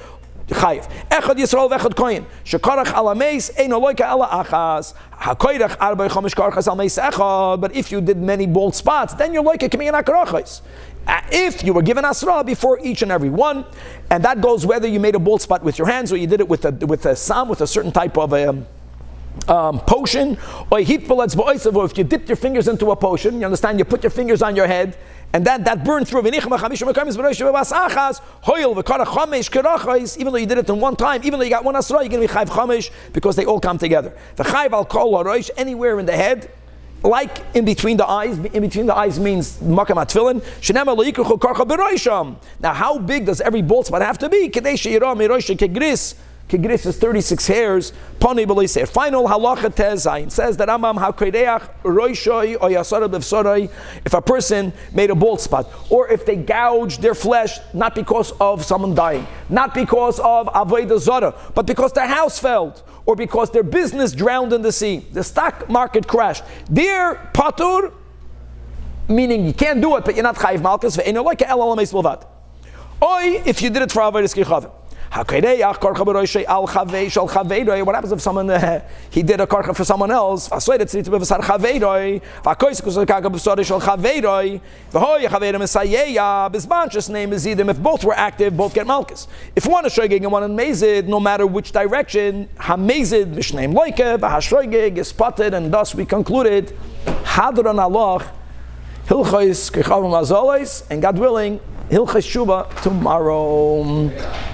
Chayiv. Echad Yisrael v'echad koyin. Shekarach alameis eino loika ela achas. Hakoyrach arbei chomish karchas almeis echad. But if you did many bald spots, then you're loika k'miyan akarachos. If you were given asra before each and every one, and that goes whether you made a bald spot with your hands or you did it with a sam, with a certain type of potion, or if you dipped your fingers into a potion, you understand, you put your fingers on your head, and that burned through. Even though you did it in one time, even though you got one asra, you're going to be chayv chamesh because they all come together. The chayv al kol harosh, anywhere in the head, like in between the eyes. In between the eyes means makam atfilin. Shenema lo yikruchu karcha beroisham. Now, how big does every bald spot have to be? Kadei she'ira miroisha kegris. Kegris is 36 hairs. Pani b'leiseh. Final halacha tezayin says that amam hakodeach roishoi or yasara b'vsoroi. If a person made a bald spot, or if they gouged their flesh, not because of someone dying, not because of avodah zarah, but because their house fell, or because their business drowned in the sea, the stock market crashed. Their patur, meaning you can't do it, but you're not chayiv malchus. Ve'eino loika el alameis bilvad. Oi, if you did it for avodas kochavim. What happens if someone he did a karcha for someone else? If both were active, both get malchus. If one is shoygig and one is mezid, no matter which direction, hamezid mishneim loike, v'hashoygig is spotted, and thus we concluded hadron Allah hilchos kochavim azolos, and God willing, Hilchas Shuba tomorrow.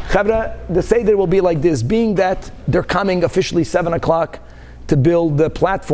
Chavra, the Seder will be like this, being that they're coming officially 7 o'clock to build the platform.